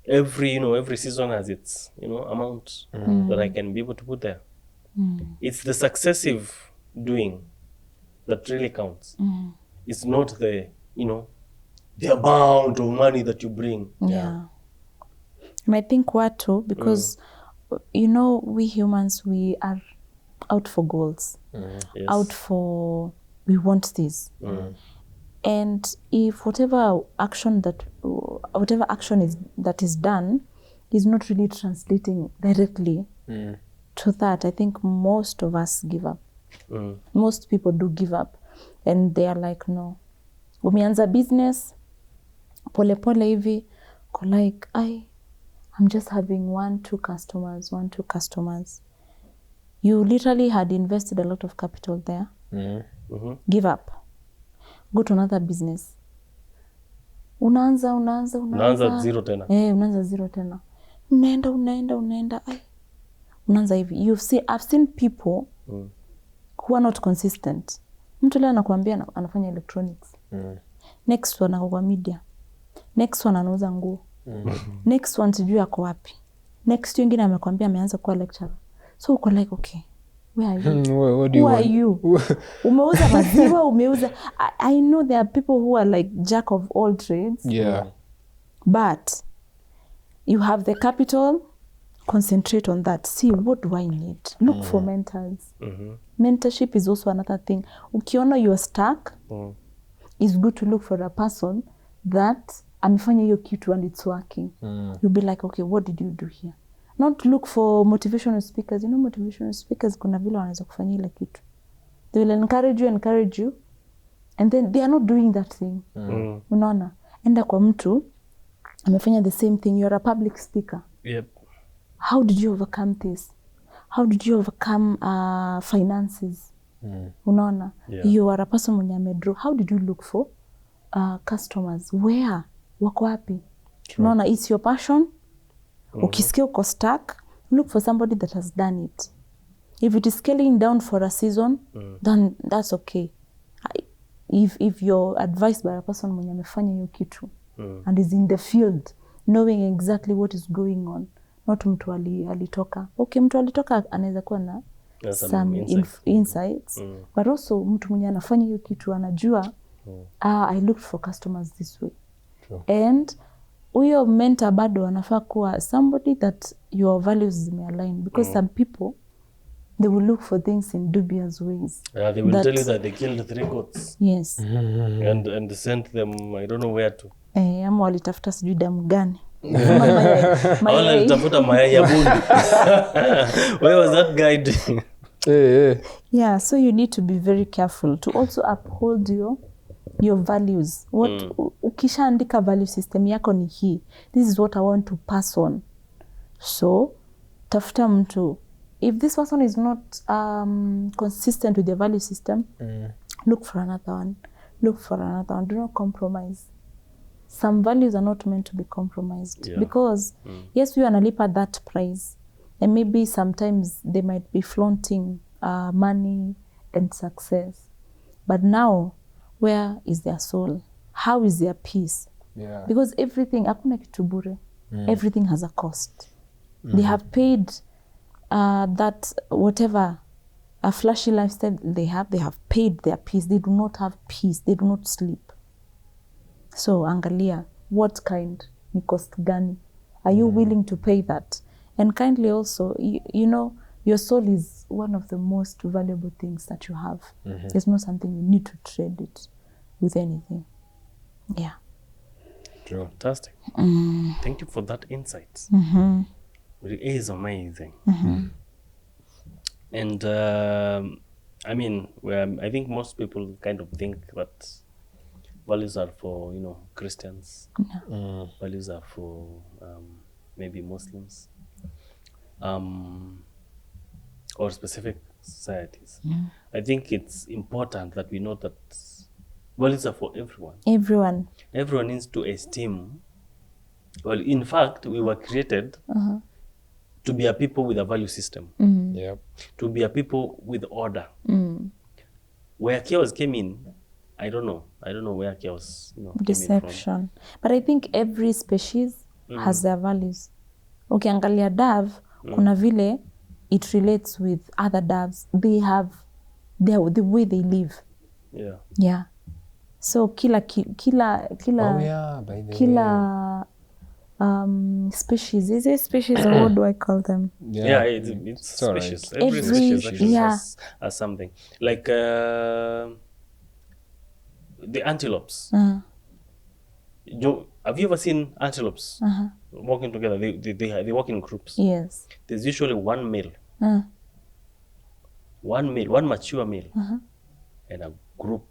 Every season has its, amount that I can be able to put there. It's the successive doing that really counts. It's not the amount of money that you bring. Yeah. And I think watu, because we humans, we are out for goals, Yes. out for, we want this. And if whatever action that is done is not really translating directly to that. I think most of us give up. Most people do give up, and they are like, no, umeanza business pole pole hivi, like I'm just having 1-2 customers. You literally had invested a lot of capital there. Give up, go to another business. Unaanza zero tena. Unaanza zero tena. Unaenda unaanza hivi. I've seen people who are not consistent. Mtu leo anakuambia anafanya electronics. Next one ako media. Next one anauza nguo. Next one sijui ako wapi. Next wengine amekwambia ameanza kuwa lecturer. So uko like, okay, where are you? What do you Who want? are you? Umeuza maziwa, umeuza. I know there are people who are like jack of all trades. Yeah. But you have the capital, concentrate on that. See, what do I need? Look for mentors. Mentorship is also another thing. Ukiona you're stuck, it's good to look for a person that amefanya hiyo kitu and it's working. You'll be like, okay, what did you do here? Not look for motivational speakers. You know, motivational speakers kuna vile wanaweza kufanya ile kitu. They will encourage you, and then they are not doing that thing. Unaona? Enda kwa mtu amefanya the same thing. You're a public speaker. Yep. How did you overcome this? How did you overcome finances? Unaona? Yeah. You are a person mwenye amedraw. How did you look for customers? Where? Wako wapi? Unaona? It's your passion. Ukisikia uko stuck, look for somebody that has done it. If it is scaling down for a season, then that's okay. If you're advised by a person mwenye amefanya hiyo kitu and is in the field, knowing exactly what is going on, not mtu alitoka. Okay, mtu alitoka anaweza kuwa na some insights, but also mtu mwenye anafanya hiyo kitu anajua, I looked for customers this way. And huyo mentor bado anafaa kuwa somebody that your values zimealign, because some people, they will look for things in dubious ways. Yeah, they will tell you that they killed 3 goats. Yes. And sent them, I don't know where to. Ama walitafuta sijui damu gani. Wala walitafuta mayai ya bundi. Where was that guy doing? Yeah, so you need to be very careful to also uphold your values. What ukishaandika value system yako ni hii. This is what I want to pass on. So tafuta mtu. If this person is not consistent with the value system, look for another one. Look for another one. Do not compromise. Some values are not meant to be compromised, because yes, we analipa that price, and maybe sometimes they might be flaunting money and success, but now where is their soul? How is their peace? Yeah. Because everything, hakuna kitu bure. Everything has a cost. They have paid that whatever a flashy lifestyle they have paid their peace. They do not have peace. They do not sleep. So angalia, what kind, ni cost gani? Are you willing to pay that? And kindly also, you know, your soul is one of the most valuable things that you have. It's not something you need to trade it with anything. Yeah. True. Fantastic. Thank you for that insight. It is amazing. And I mean, I think most people kind of think that values are for, you know, Christians. Values are for maybe Muslims, or specific societies. I think it's important that we know that values are for everyone. Everyone needs to esteem. Well, in fact, we were created to be a people with a value system. Yep. To be a people with order. Where chaos came in, I don't know where chaos, you know, Deception. came in from. But I think every species has their values. Ukiangalia dove, kuna vile it relates with other doves. They have the way they live. Yeah. Yeah. So kila Oh yeah, by the way. kila species, is it species or what do I call them? Yeah, it's all right. species. Every Every- species actually yeah. has something. Like the antelopes. Have you ever seen antelopes? walking together, they walk in groups. Yes. There's usually one male, one mature male, and a group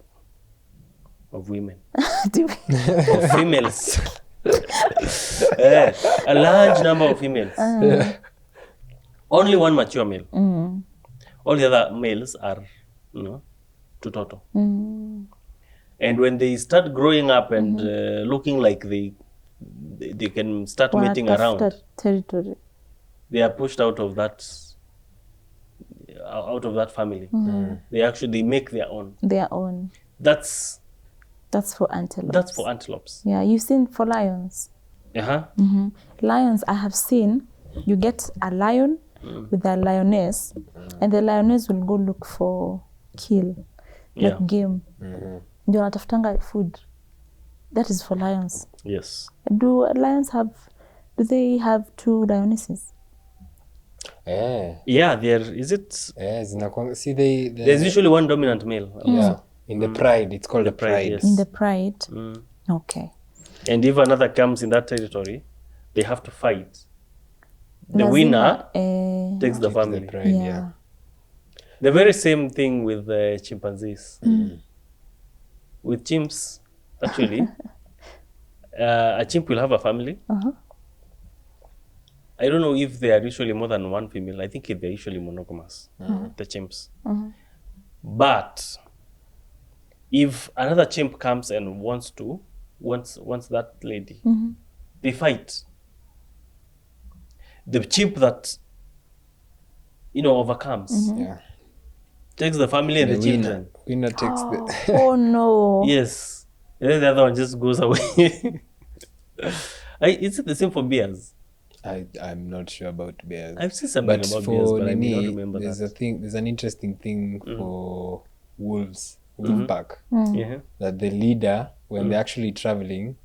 of women, of females. A large number of females. Only one mature male. All the other males are, tutoto. And when they start growing up and looking like they can start mating around, territory. they are pushed out of that family. They make their own. Their own. That's for antelopes. That's for antelopes. Yeah, you've seen for lions. Lions, I have seen, you get a lion with a lioness, and the lioness will go look for kill, like game. Ndio wanatafutanga food. That is for lions. Yes. Do they have two lionesses? Yeah, is it? See, there's usually one dominant male. Yeah. In the pride, it's called the pride. Yes. In the pride. Okay. And if another comes in that territory, they have to fight. The winner takes the family. The pride, yeah. The very same thing with chimpanzees. With chimps, actually, a chimp will have a family. I don't know if they are usually more than one female. I think they're usually monogamous, the chimps. But if another chimp comes and wants that lady, they fight. The chimp that overcomes takes the family and the children. Winner takes the. Oh no! Yes, and then the other one just goes away. Is it the same for bears? I'm not sure about bears. I've seen something about bears, but I may not remember there's that. There's an interesting thing for wolves, wolf pack, Yeah. that the leader, when they're actually traveling,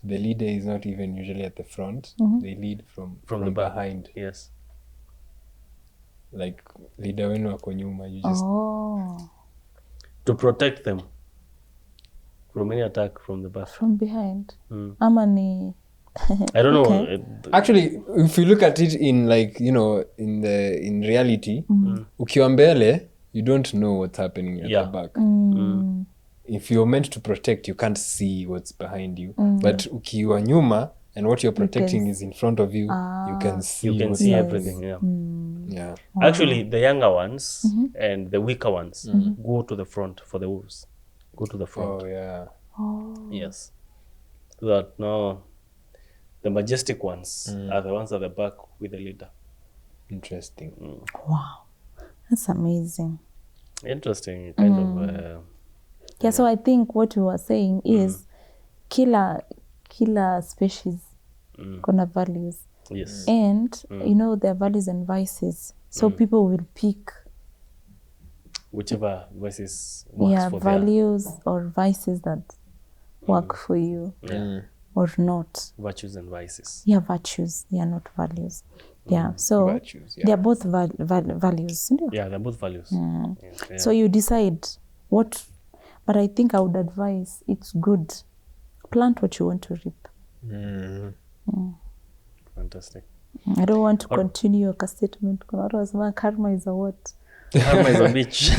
the leader is not even usually at the front. They lead from the back. behind. Yes. Like leader wenu wako nyuma, you just To protect them from any attack from the back. From behind. Ama ni I don't know. Okay. Actually, if you look at it in in reality, ukiwa mbele, you don't know what's happening at the back. If you're meant to protect, you can't see what's behind you. But ukiwa nyuma and what you're protecting is in front of you, you can see. You can see everything. Yeah. Yeah. Actually, the younger ones and the weaker ones go to the front for the wolves. Go to the front. Oh yeah. Yes. So that now the majestic ones are the ones at the back with the leader. Interesting. wow, that's amazing. Interesting kind of. Yeah, so I think what we were saying is killer species gonna values. Yes. And their values and vices. So people will pick Whichever versus works for values or vices that work for you or not. Virtues and vices. Yeah, virtues. They are not values. Yeah, so Virtues, they are both values. Yeah, they're both values. Yes, yeah. So you decide what, but I think I would advise it's good. Plant what you want to reap. Fantastic. I don't want to continue your statement. Kuna watu wanasema karma is a what? Karma is a bitch.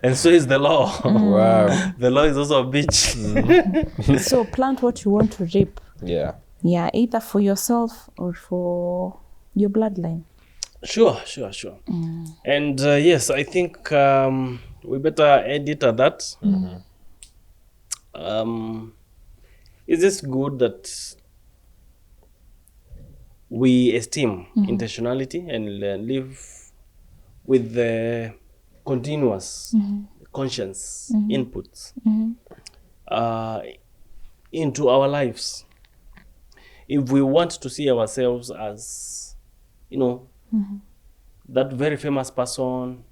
And so is the law. Wow. The law is also a bitch. So plant what you want to reap. Yeah. Yeah, either for yourself or for your bloodline. Sure. And yes, I think we better edit at that. Is this good that we esteem intentionality and live with the continuous conscious inputs into our lives? If we want to see ourselves as, that very famous person,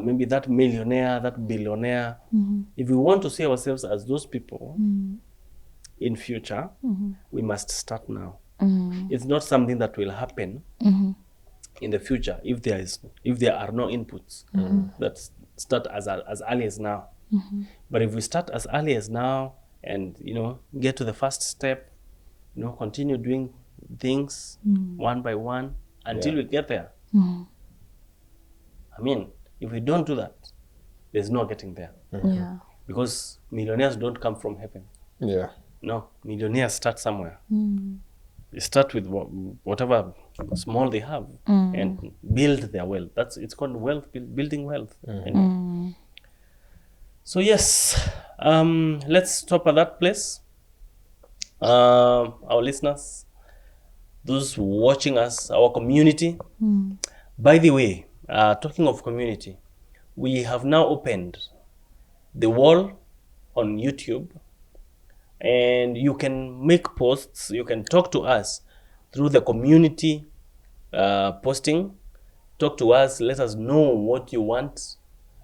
maybe that millionaire, that billionaire, if we want to see ourselves as those people in future, we must start now. It's not something that will happen in the future if there are no inputs that start as early as now. But if we start as early as now and get to the first step, continue doing things one by one until we get there. I mean, if we don't do that, there's no getting there. Yeah. Because millionaires don't come from heaven. Yeah. No, millionaires start somewhere. They start with whatever small they have and build their wealth. It's called wealth, building wealth. Anyway. So yes, let's stop at that place. Our listeners, those watching us, our community. By the way, talking of community, we have now opened the wall on YouTube, and you can make posts, you can talk to us through the community posting. Talk to us, let us know what you want,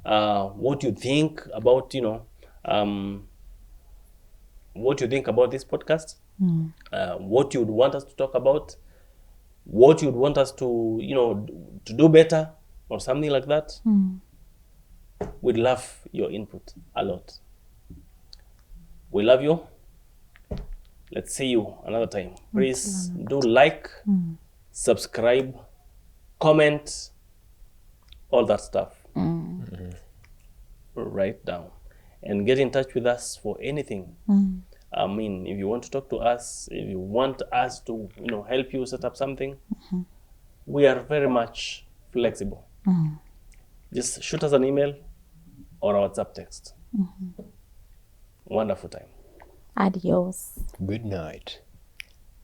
what you think about, what you think about this podcast, what you would want us to talk about, what you would want us to, to do better or something like that. We'd love your input a lot. We love you. Let's see you another time. Please do like, subscribe, comment, all that stuff. Write down and get in touch with us for anything. I mean, if you want to talk to us, if you want us to, help you set up something, we are very much flexible. Just shoot us an email or a WhatsApp text. Wonderful time. Adios. Good night.